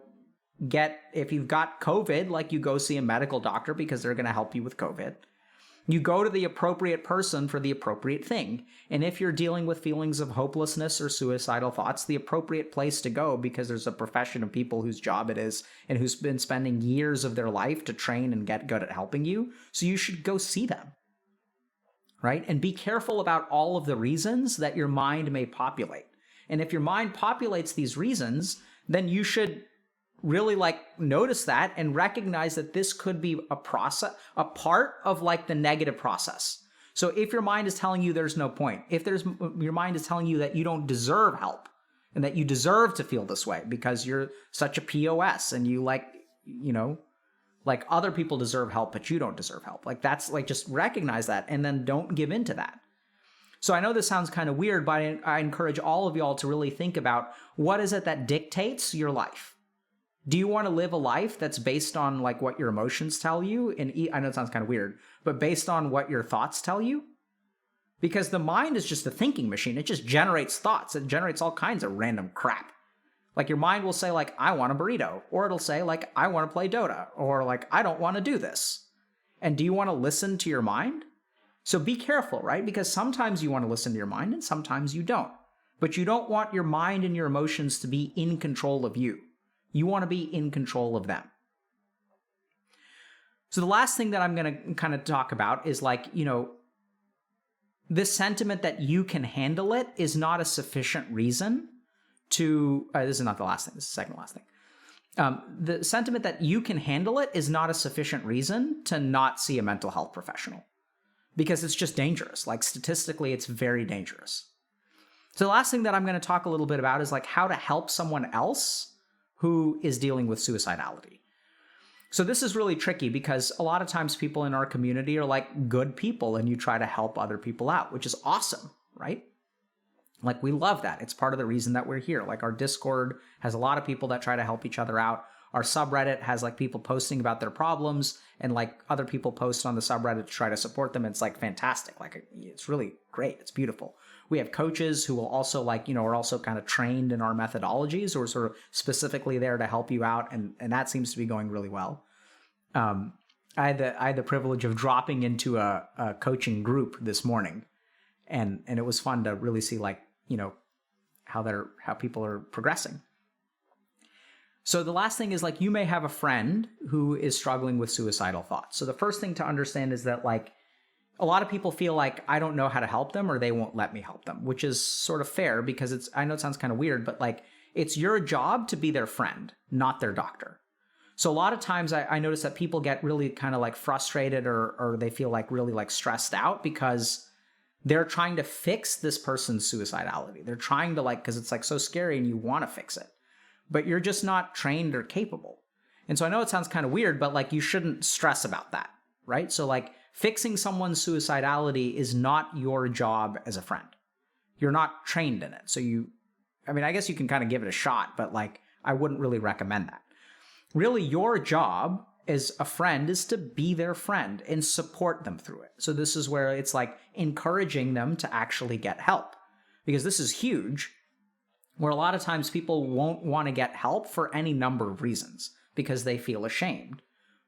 if you've got COVID, like you go see a medical doctor because they're going to help you with COVID. You go to the appropriate person for the appropriate thing. And if you're dealing with feelings of hopelessness or suicidal thoughts, the appropriate place to go, because there's a profession of people whose job it is and who's been spending years of their life to train and get good at helping you. So you should go see them, right? And be careful about all of the reasons that your mind may populate. And if your mind populates these reasons, then you should really like notice that and recognize that this could be a part of like the negative process. So if your mind is telling you there's no point, if your mind is telling you that you don't deserve help and that you deserve to feel this way because you're such a POS and you Like other people deserve help, but you don't deserve help. Like that's like, just recognize that and then don't give in to that. So I know this sounds kind of weird, but I encourage all of y'all to really think about what is it that dictates your life. Do you want to live a life that's based on like what your emotions tell you? And I know it sounds kind of weird, but based on what your thoughts tell you? Because the mind is just a thinking machine. It just generates thoughts. It generates all kinds of random crap. Like your mind will say like, I want a burrito, or it'll say like, I want to play Dota, or like, I don't want to do this. And do you want to listen to your mind? So be careful, right? Because sometimes you want to listen to your mind and sometimes you don't. But you don't want your mind and your emotions to be in control of you. You want to be in control of them. So the last thing that I'm going to kind of talk about is like, this sentiment that you can handle it is not a sufficient reason to, this is not the last thing, this is the second last thing. The sentiment that you can handle it is not a sufficient reason to not see a mental health professional. Because it's just dangerous. Like statistically, it's very dangerous. So the last thing that I'm going to talk a little bit about is like how to help someone else who is dealing with suicidality. So this is really tricky because a lot of times people in our community are like good people and you try to help other people out, which is awesome, right? Like we love that. It's part of the reason that we're here. Like our Discord has a lot of people that try to help each other out. Our subreddit has like people posting about their problems and like other people post on the subreddit to try to support them. It's like fantastic. Like it's really great. It's beautiful. We have coaches who will also like, are also kind of trained in our methodologies or sort of specifically there to help you out. And that seems to be going really well. I had the privilege of dropping into a coaching group this morning and it was fun to really see like, how people are progressing. So the last thing is like, you may have a friend who is struggling with suicidal thoughts. So the first thing to understand is that like, a lot of people feel like I don't know how to help them or they won't let me help them, which is sort of fair because I know it sounds kind of weird, but like it's your job to be their friend, not their doctor. So a lot of times I notice that people get really kind of like frustrated or they feel like really like stressed out because they're trying to fix this person's suicidality. They're trying to like, because it's like so scary and you want to fix it. But you're just not trained or capable. And so I know it sounds kind of weird, but like you shouldn't stress about that, right? So like fixing someone's suicidality is not your job as a friend. You're not trained in it. So I guess you can kind of give it a shot, but like I wouldn't really recommend that. Really, your job as a friend is to be their friend and support them through it. So this is where it's like encouraging them to actually get help, because this is huge. Where a lot of times people won't want to get help for any number of reasons because they feel ashamed.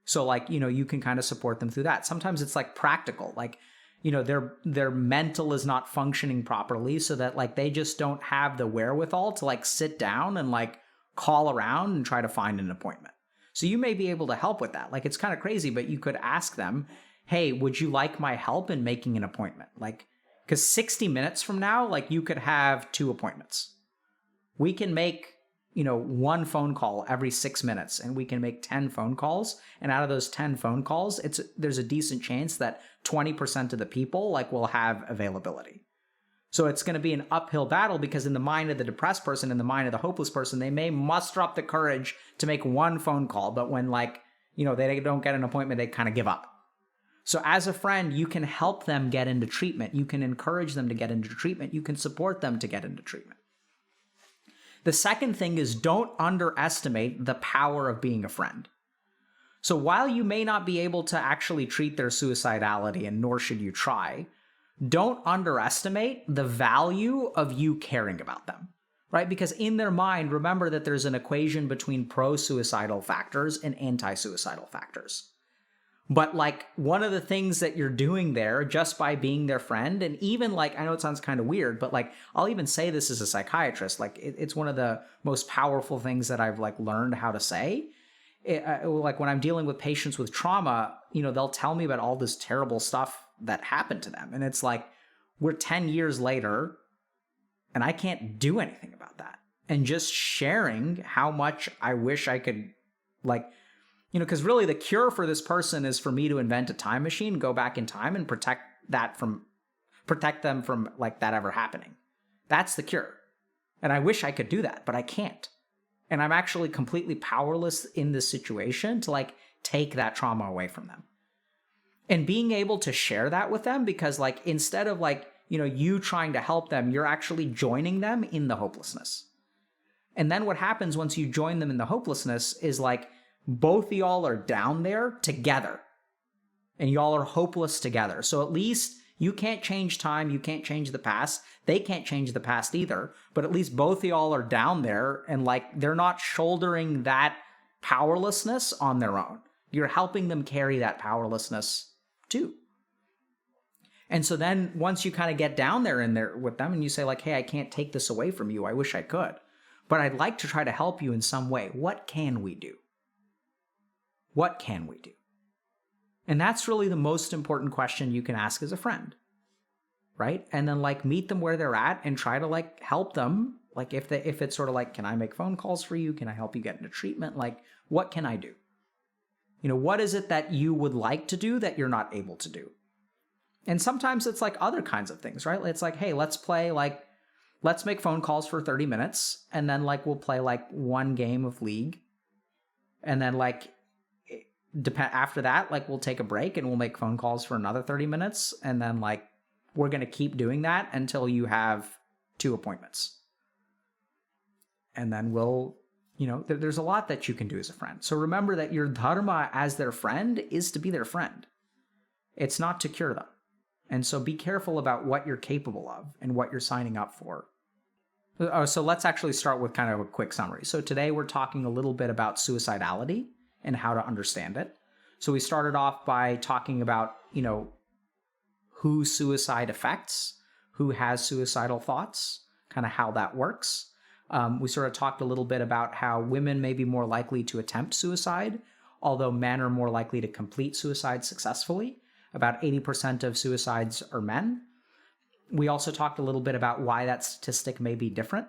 So like, you can kind of support them through that. Sometimes it's like practical, like, their mental is not functioning properly so that like they just don't have the wherewithal to like sit down and like call around and try to find an appointment. So you may be able to help with that. Like it's kind of crazy, but you could ask them, hey, would you like my help in making an appointment? Like, because 60 minutes from now, like you could have 2 appointments. We can make, 1 phone call every 6 minutes and we can make 10 phone calls. And out of those 10 phone calls, there's a decent chance that 20% of the people like will have availability. So it's going to be an uphill battle because in the mind of the depressed person, in the mind of the hopeless person, they may muster up the courage to make 1 phone call. But when they don't get an appointment, they kind of give up. So as a friend, you can help them get into treatment. You can encourage them to get into treatment. You can support them to get into treatment. The second thing is don't underestimate the power of being a friend. So while you may not be able to actually treat their suicidality, and nor should you try, don't underestimate the value of you caring about them, right? Because in their mind, remember that there's an equation between pro-suicidal factors and anti-suicidal factors. But like one of the things that you're doing there just by being their friend, and even like, I know it sounds kind of weird, but like, I'll even say this as a psychiatrist, like it's one of the most powerful things that I've like learned how to say. Like when I'm dealing with patients with trauma, they'll tell me about all this terrible stuff that happened to them. And it's like, we're 10 years later and I can't do anything about that. And just sharing how much I wish I could like, because really the cure for this person is for me to invent a time machine, go back in time and protect them from like that ever happening. That's the cure. And I wish I could do that, but I can't. And I'm actually completely powerless in this situation to like take that trauma away from them. And being able to share that with them, because like instead of like, you trying to help them, you're actually joining them in the hopelessness. And then what happens once you join them in the hopelessness is like both of y'all are down there together and y'all are hopeless together. So at least you can't change time. You can't change the past. They can't change the past either. But at least both of y'all are down there and like they're not shouldering that powerlessness on their own. You're helping them carry that powerlessness too. And so then once you kind of get down there in there with them and you say like, hey, I can't take this away from you. I wish I could, but I'd like to try to help you in some way. What can we do? What can we do? And that's really the most important question you can ask as a friend, right? And then like meet them where they're at and try to like help them. Like if it's sort of like, can I make phone calls for you? Can I help you get into treatment? Like, what can I do? What is it that you would like to do that you're not able to do? And sometimes it's like other kinds of things, right? It's like, hey, let's make phone calls for 30 minutes. And then like, we'll play like one game of League. And then like, after that, like we'll take a break and we'll make phone calls for another 30 minutes. And then like, we're going to keep doing that until you have 2 appointments. And then we'll, there's a lot that you can do as a friend. So remember that your dharma as their friend is to be their friend. It's not to cure them. And so be careful about what you're capable of and what you're signing up for. So let's actually start with kind of a quick summary. So today we're talking a little bit about suicidality and how to understand it. So we started off by talking about, who suicide affects, who has suicidal thoughts, kind of how that works. We sort of talked a little bit about how women may be more likely to attempt suicide, although men are more likely to complete suicide successfully. About 80% of suicides are men. We also talked a little bit about why that statistic may be different.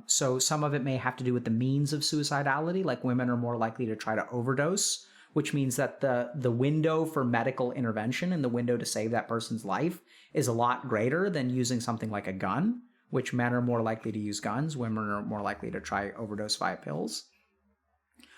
So some of it may have to do with the means of suicidality, like women are more likely to try to overdose, which means that the window for medical intervention and the window to save that person's life is a lot greater than using something like a gun, which men are more likely to use guns, women are more likely to try overdose via pills.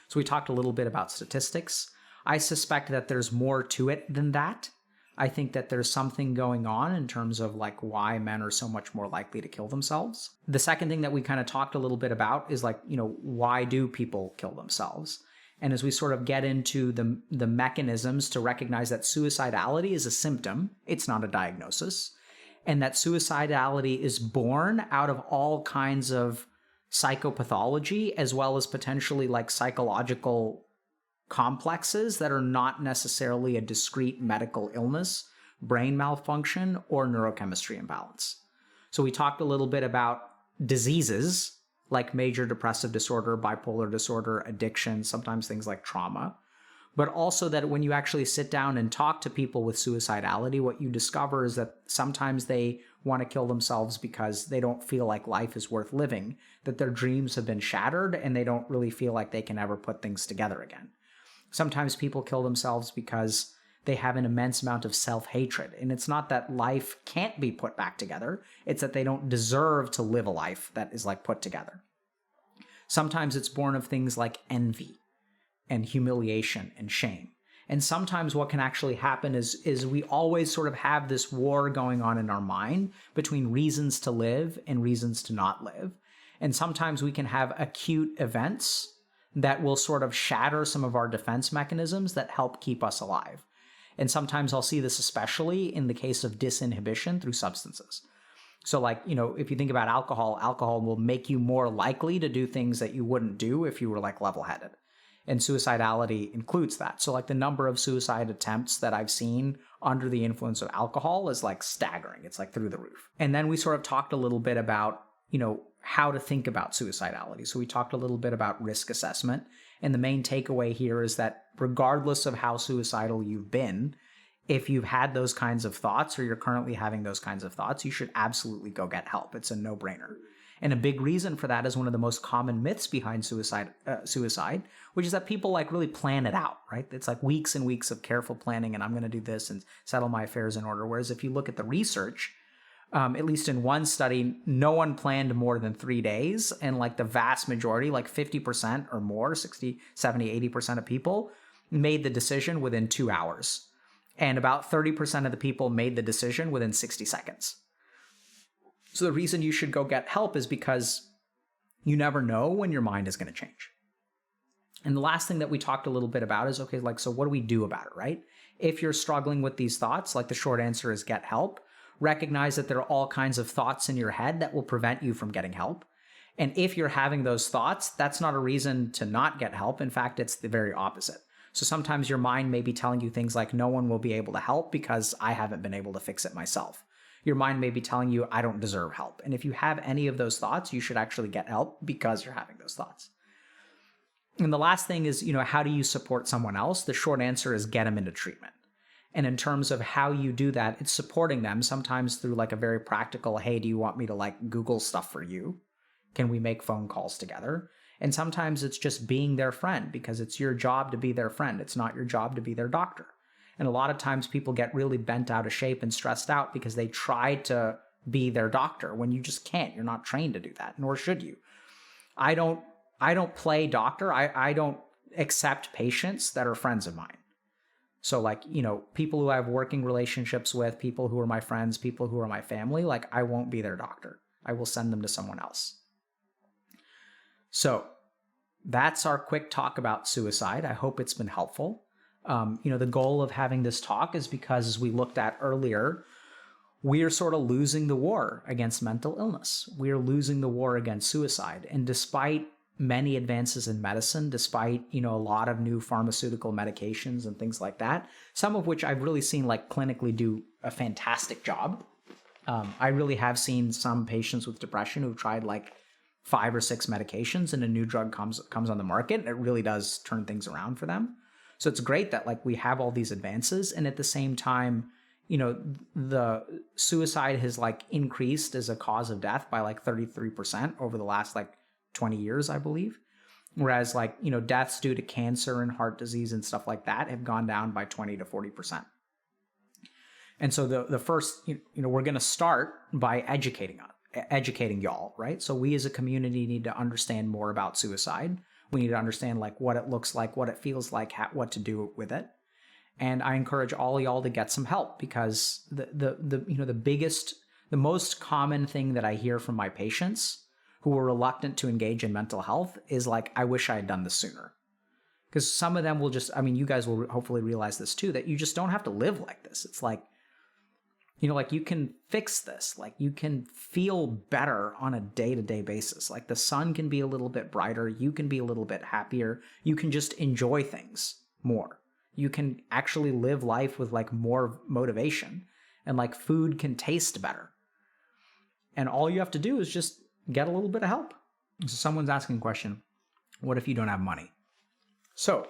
So we talked a little bit about statistics. I suspect that there's more to it than that. I think that there's something going on in terms of like why men are so much more likely to kill themselves. The second thing that we kind of talked a little bit about is like, why do people kill themselves? And as we sort of get into the mechanisms to recognize that suicidality is a symptom, it's not a diagnosis, and that suicidality is born out of all kinds of psychopathology as well as potentially like psychological complexes that are not necessarily a discrete medical illness, brain malfunction, or neurochemistry imbalance. So we talked a little bit about diseases like major depressive disorder, bipolar disorder, addiction, sometimes things like trauma, but also that when you actually sit down and talk to people with suicidality, what you discover is that sometimes they want to kill themselves because they don't feel like life is worth living, that their dreams have been shattered and they don't really feel like they can ever put things together again. Sometimes people kill themselves because they have an immense amount of self-hatred. And it's not that life can't be put back together. It's that they don't deserve to live a life that is like put together. Sometimes it's born of things like envy and humiliation and shame. And sometimes what can actually happen is we always sort of have this war going on in our mind between reasons to live and reasons to not live. And sometimes we can have acute events that will sort of shatter some of our defense mechanisms that help keep us alive. And sometimes I'll see this especially in the case of disinhibition through substances. So like, if you think about alcohol will make you more likely to do things that you wouldn't do if you were like level-headed. And suicidality includes that. So like the number of suicide attempts that I've seen under the influence of alcohol is like staggering. It's like through the roof. And then we sort of talked a little bit about, how to think about suicidality. So we talked a little bit about risk assessment. And the main takeaway here is that regardless of how suicidal you've been, if you've had those kinds of thoughts or you're currently having those kinds of thoughts, you should absolutely go get help. It's a no-brainer. And a big reason for that is one of the most common myths behind suicide, which is that people like really plan it out, right? It's like weeks and weeks of careful planning and I'm going to do this and settle my affairs in order. Whereas if you look at the research, at least in one study, no one planned more than 3 days. And like the vast majority, like 50% or more, 60, 70, 80% of people made the decision within 2 hours. And about 30% of the people made the decision within 60 seconds. So the reason you should go get help is because you never know when your mind is going to change. And the last thing that we talked a little bit about is, okay, like, so what do we do about it, right? If you're struggling with these thoughts, like the short answer is get help. Recognize that there are all kinds of thoughts in your head that will prevent you from getting help. And if you're having those thoughts, that's not a reason to not get help. In fact, it's the very opposite. So sometimes your mind may be telling you things like, no one will be able to help because I haven't been able to fix it myself. Your mind may be telling you, I don't deserve help. And if you have any of those thoughts, you should actually get help because you're having those thoughts. And the last thing is, how do you support someone else? The short answer is get them into treatment. And in terms of how you do that, it's supporting them sometimes through like a very practical, hey, do you want me to like Google stuff for you? Can we make phone calls together? And sometimes it's just being their friend because it's your job to be their friend. It's not your job to be their doctor. And a lot of times people get really bent out of shape and stressed out because they try to be their doctor when you just can't. You're not trained to do that, nor should you. I don't play doctor. I don't accept patients that are friends of mine. So like, people who I have working relationships with, people who are my friends, people who are my family, like I won't be their doctor. I will send them to someone else. So that's our quick talk about suicide. I hope it's been helpful. The goal of having this talk is because, as we looked at earlier, we are sort of losing the war against mental illness. We are losing the war against suicide. And despite many advances in medicine, despite, a lot of new pharmaceutical medications and things like that, some of which I've really seen like clinically do a fantastic job. I really have seen some patients with depression who've tried like 5 or 6 medications and a new drug comes on the market. And it really does turn things around for them. So it's great that like we have all these advances, and at the same time, the suicide has like increased as a cause of death by like 33% over the last like 20 years, I believe. Whereas like, deaths due to cancer and heart disease and stuff like that have gone down by 20 to 40%. And so the first, we're going to start by educating y'all, right? So we as a community need to understand more about suicide. We need to understand like what it looks like, what it feels like, what to do with it. And I encourage all y'all to get some help because the most common thing that I hear from my patients who are reluctant to engage in mental health is like, I wish I had done this sooner. Because some of them will just, you guys will hopefully realize this too, that you just don't have to live like this. It's like, like you can fix this. Like you can feel better on a day-to-day basis. Like the sun can be a little bit brighter. You can be a little bit happier. You can just enjoy things more. You can actually live life with like more motivation, and like food can taste better. And all you have to do is just get a little bit of help. So someone's asking a question, what if you don't have money? So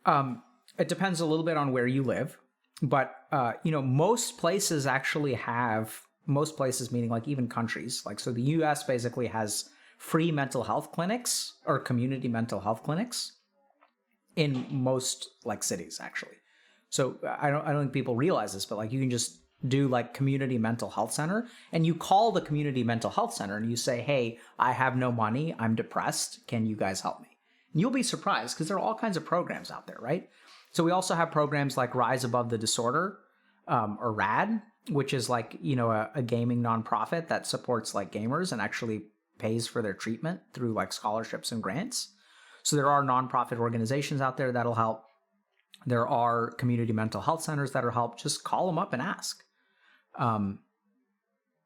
it depends a little bit on where you live. But, most places actually have, most places meaning like even countries, like, so the US basically has free mental health clinics or community mental health clinics in most like cities actually. So I don't think people realize this, but like you can just do like community mental health center, and you call the community mental health center and you say, hey, I have no money. I'm depressed. Can you guys help me? And you'll be surprised because there are all kinds of programs out there, right? So we also have programs like Rise Above the Disorder, or RAD, which is like, a gaming nonprofit that supports like gamers and actually pays for their treatment through like scholarships and grants. So there are nonprofit organizations out there that'll help. There are community mental health centers that'll help. Just call them up and ask.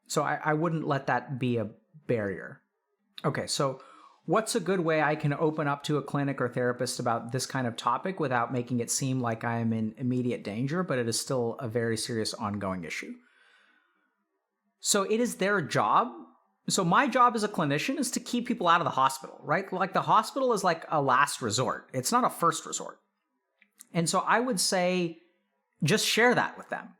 So I wouldn't let that be a barrier. Okay, so what's a good way I can open up to a clinic or therapist about this kind of topic without making it seem like I am in immediate danger, but it is still a very serious ongoing issue? So it is their job. So my job as a clinician is to keep people out of the hospital, right? Like the hospital is like a last resort. It's not a first resort. And so I would say, just share that with them.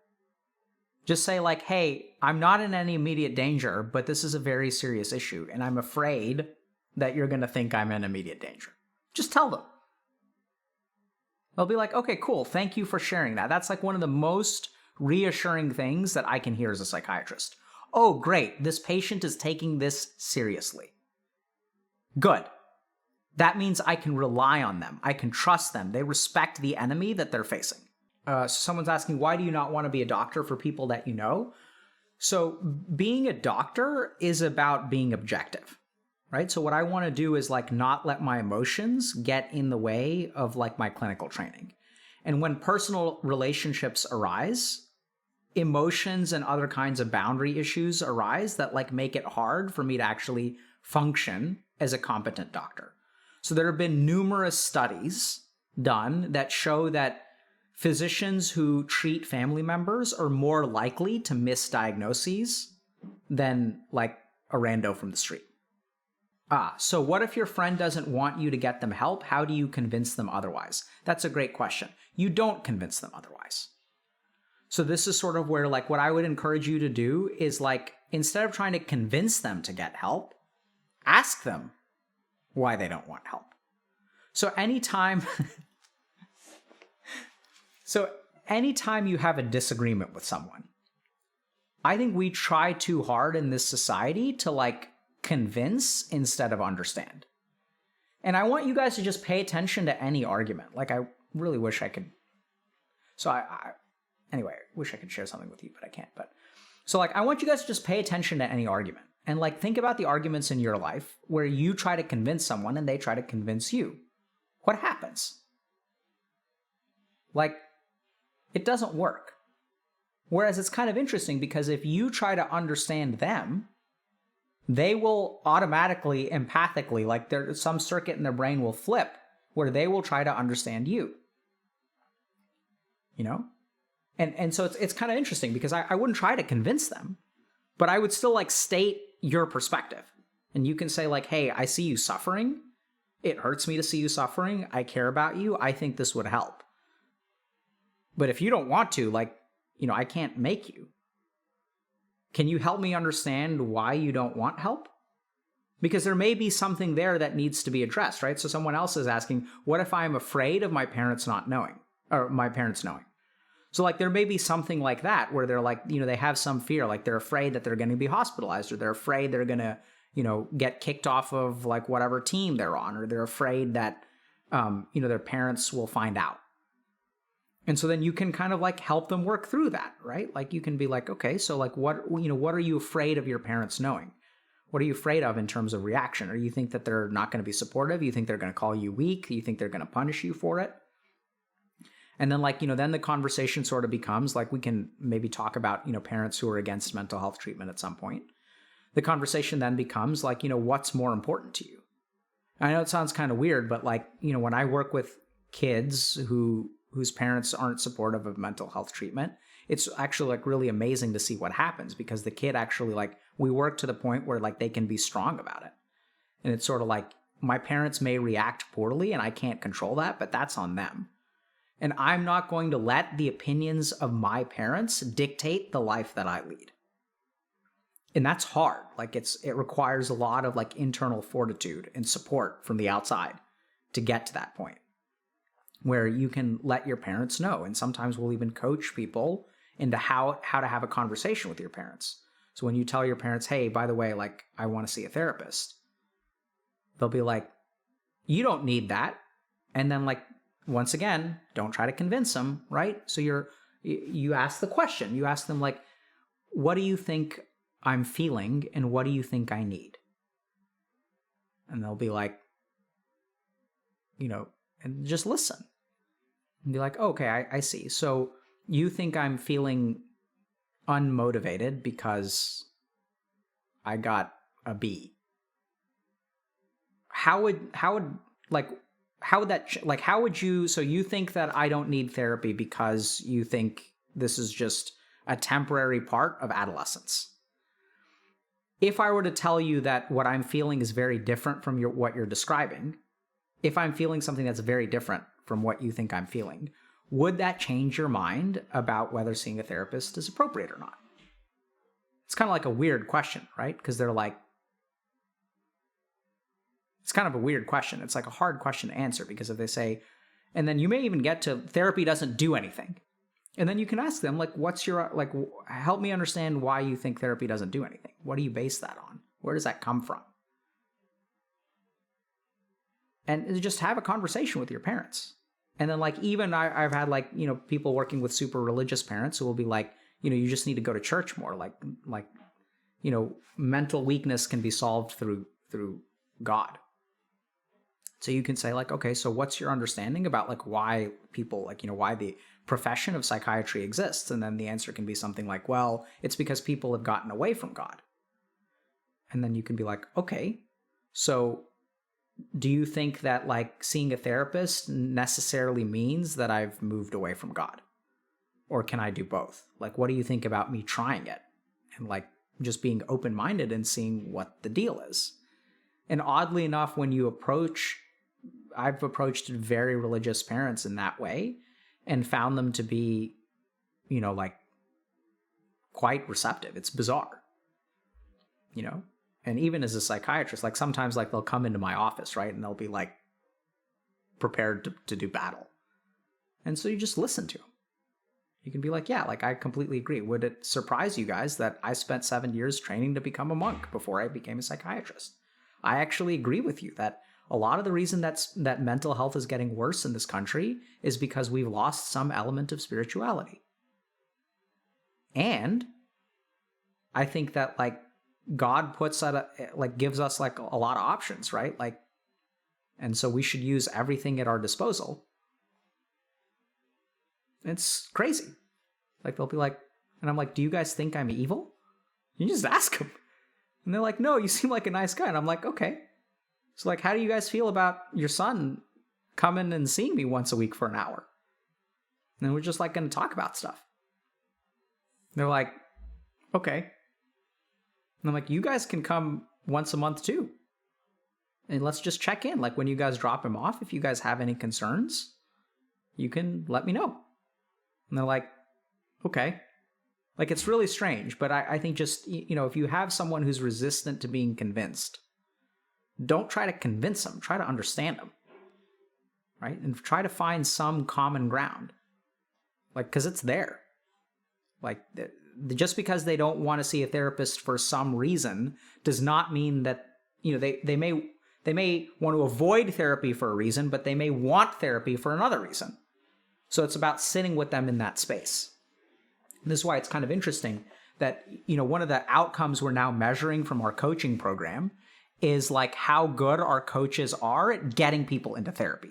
Just say like, hey, I'm not in any immediate danger, but this is a very serious issue, and I'm afraid that you're going to think I'm in immediate danger. Just tell them. They'll be like, okay, cool. Thank you for sharing that. That's like one of the most reassuring things that I can hear as a psychiatrist. Oh, great. This patient is taking this seriously. Good. that means I can rely on them. I can trust them. They respect the enemy that they're facing. So someone's asking, why do you not want to be a doctor for people that you know? So being a doctor is about being objective, right? So what I want to do is like not let my emotions get in the way of like my clinical training. And when personal relationships arise, emotions and other kinds of boundary issues arise that like make it hard for me to actually function as a competent doctor. So there have been numerous studies done that show that physicians who treat family members are more likely to miss diagnoses than like a rando from the street. So what if your friend doesn't want you to get them help? How do you convince them otherwise? That's a great question. You don't convince them otherwise. So this is sort of where like what I would encourage you to do is like, instead of trying to convince them to get help, ask them why they don't want help. So anytime you have a disagreement with someone, I think we try too hard in this society to like convince instead of understand. And I want you guys to just pay attention to any argument. Like I really wish I could. So anyway, I wish I could share something with you, but I can't. But so like I want you guys to just pay attention to any argument. And like think about the arguments in your life where you try to convince someone and they try to convince you. What happens? Like, it doesn't work. Whereas it's kind of interesting because if you try to understand them, they will automatically, empathically, like some circuit in their brain will flip where they will try to understand you. You know? And so it's kind of interesting because I wouldn't try to convince them, but I would still like state your perspective. And you can say like, hey, I see you suffering. It hurts me to see you suffering. I care about you. I think this would help. But if you don't want to, like, you know, I can't make you. Can you help me understand why you don't want help? Because there may be something there that needs to be addressed, right? So someone else is asking, what if I'm afraid of my parents not knowing, or my parents knowing? So like there may be something like that where they're like, you know, they have some fear, like they're afraid that they're going to be hospitalized, or they're afraid they're going to, you know, get kicked off of like whatever team they're on, or they're afraid that, you know, their parents will find out. And so then you can kind of like help them work through that, right? Like you can be like, okay, so like what are you afraid of your parents knowing? What are you afraid of in terms of reaction? Or you think that they're not going to be supportive? You think they're going to call you weak? You think they're going to punish you for it? And then like, you know, then the conversation sort of becomes like, we can maybe talk about, you know, parents who are against mental health treatment at some point. The conversation then becomes like, you know, what's more important to you? I know it sounds kind of weird, but like, you know, when I work with kids whose parents aren't supportive of mental health treatment, it's actually like really amazing to see what happens, because the kid actually like, we work to the point where like they can be strong about it. And it's sort of like, my parents may react poorly and I can't control that, but that's on them. And I'm not going to let the opinions of my parents dictate the life that I lead. And that's hard. Like it requires a lot of like internal fortitude and support from the outside to get to that point where you can let your parents know. And sometimes we'll even coach people into how to have a conversation with your parents. So when you tell your parents, hey, by the way, like I want to see a therapist, they'll be like, you don't need that. And then like, once again, don't try to convince them, right? So you ask the question. You ask them like, what do you think I'm feeling and what do you think I need? And they'll be like, you know, and just listen. And be like, oh, okay, I see. So you think I'm feeling unmotivated because I got a B. How would you, so you think that I don't need therapy because you think this is just a temporary part of adolescence. If I were to tell you that what I'm feeling is very different from what you're describing, if I'm feeling something that's very different from what you think I'm feeling, would that change your mind about whether seeing a therapist is appropriate or not? It's kind of like a weird question, right? Because they're like, it's kind of a weird question. It's like a hard question to answer, because if they say, and then you may even get to therapy doesn't do anything. And then you can ask them, like, what's your, like, help me understand why you think therapy doesn't do anything. What do you base that on? Where does that come from? and just have a conversation with your parents. And then like, even I've had like, people working with super religious parents who will be like, you just need to go to church more. Like, mental weakness can be solved through God. So you can say like, okay, so what's your understanding about like why people like, why the profession of psychiatry exists? And then the answer can be something like, well, it's because people have gotten away from God. And then you can be like, okay, so do you think that like seeing a therapist necessarily means that I've moved away from God? Or can I do both? Like, what do you think about me trying it? And like just being open-minded and seeing what the deal is. And oddly enough, when you I've approached very religious parents in that way and found them to be, like quite receptive. It's bizarre, And even as a psychiatrist, like sometimes like they'll come into my office, right? And they'll be like prepared to do battle. And so you just listen to them. You can be like, yeah, like I completely agree. Would it surprise you guys that I spent 7 years training to become a monk before I became a psychiatrist? I actually agree with you that a lot of the reason that mental health is getting worse in this country is because we've lost some element of spirituality. And I think that like God gives us like a lot of options, right? Like, and so we should use everything at our disposal. It's crazy. Like they'll be like, and I'm like, do you guys think I'm evil? You just ask them. And they're like, no, you seem like a nice guy. And I'm like, okay. So like, how do you guys feel about your son coming and seeing me once a week for an hour? And then we're just like going to talk about stuff. And they're like, okay. And I'm like, you guys can come once a month too. And let's just check in. Like when you guys drop him off, if you guys have any concerns, you can let me know. And they're like, okay. Like it's really strange, but I think just, if you have someone who's resistant to being convinced, don't try to convince them, try to understand them, right? And try to find some common ground. Like, because it's there. Like, just because they don't want to see a therapist for some reason does not mean that, they may want to avoid therapy for a reason, but they may want therapy for another reason. So it's about sitting with them in that space. And this is why it's kind of interesting that, one of the outcomes we're now measuring from our coaching program is like how good our coaches are at getting people into therapy.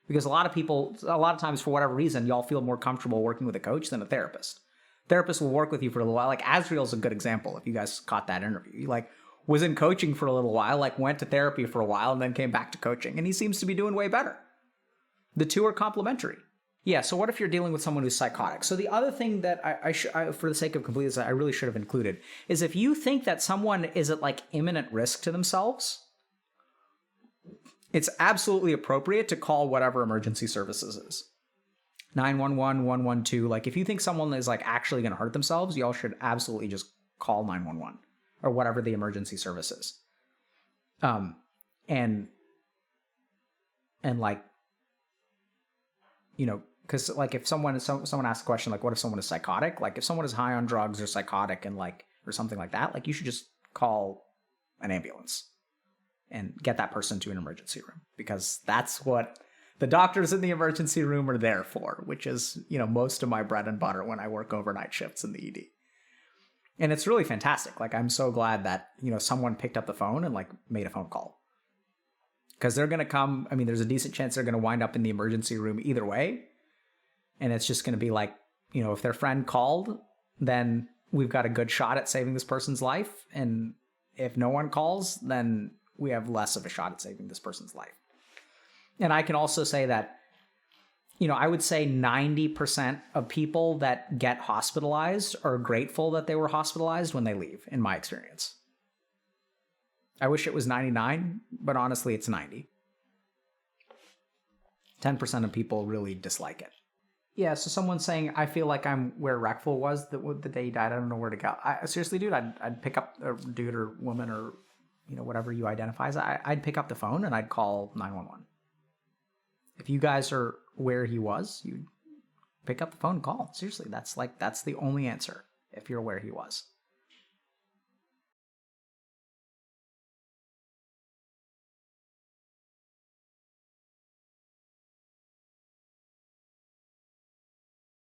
Because a lot of times for whatever reason, y'all feel more comfortable working with a coach than a therapist. Therapists will work with you for a little while. Like Azriel's a good example. If you guys caught that interview, he like was in coaching for a little while, like went to therapy for a while and then came back to coaching. And he seems to be doing way better. The two are complementary. Yeah, so what if you're dealing with someone who's psychotic? So the other thing that I for the sake of completeness, I really should have included is if you think that someone is at like imminent risk to themselves, it's absolutely appropriate to call whatever emergency services is. 911, 112. Like if you think someone is like actually going to hurt themselves, y'all should absolutely just call 911 or whatever the emergency service is. And like, because like if someone asks a question like, what if someone is psychotic? Like if someone is high on drugs or psychotic and like, or something like that, like you should just call an ambulance and get that person to an emergency room, because that's what the doctors in the emergency room are there for, which is, most of my bread and butter when I work overnight shifts in the ED. And it's really fantastic. Like, I'm so glad that, someone picked up the phone and like made a phone call, because they're going to come. I mean, there's a decent chance they're going to wind up in the emergency room either way. And it's just going to be like, if their friend called, then we've got a good shot at saving this person's life. And if no one calls, then we have less of a shot at saving this person's life. And I can also say that, I would say 90% of people that get hospitalized are grateful that they were hospitalized when they leave, in my experience. I wish it was 99, but honestly, it's 90. 10% of people really dislike it. Yeah, so someone's saying, I feel like I'm where Reckful was the day he died. I don't know where to go. Seriously, dude, I'd pick up a dude or woman or, whatever you identify as. I'd pick up the phone and I'd call 911. If you guys are where he was, you pick up the phone and call. Seriously, that's the only answer if you're where he was.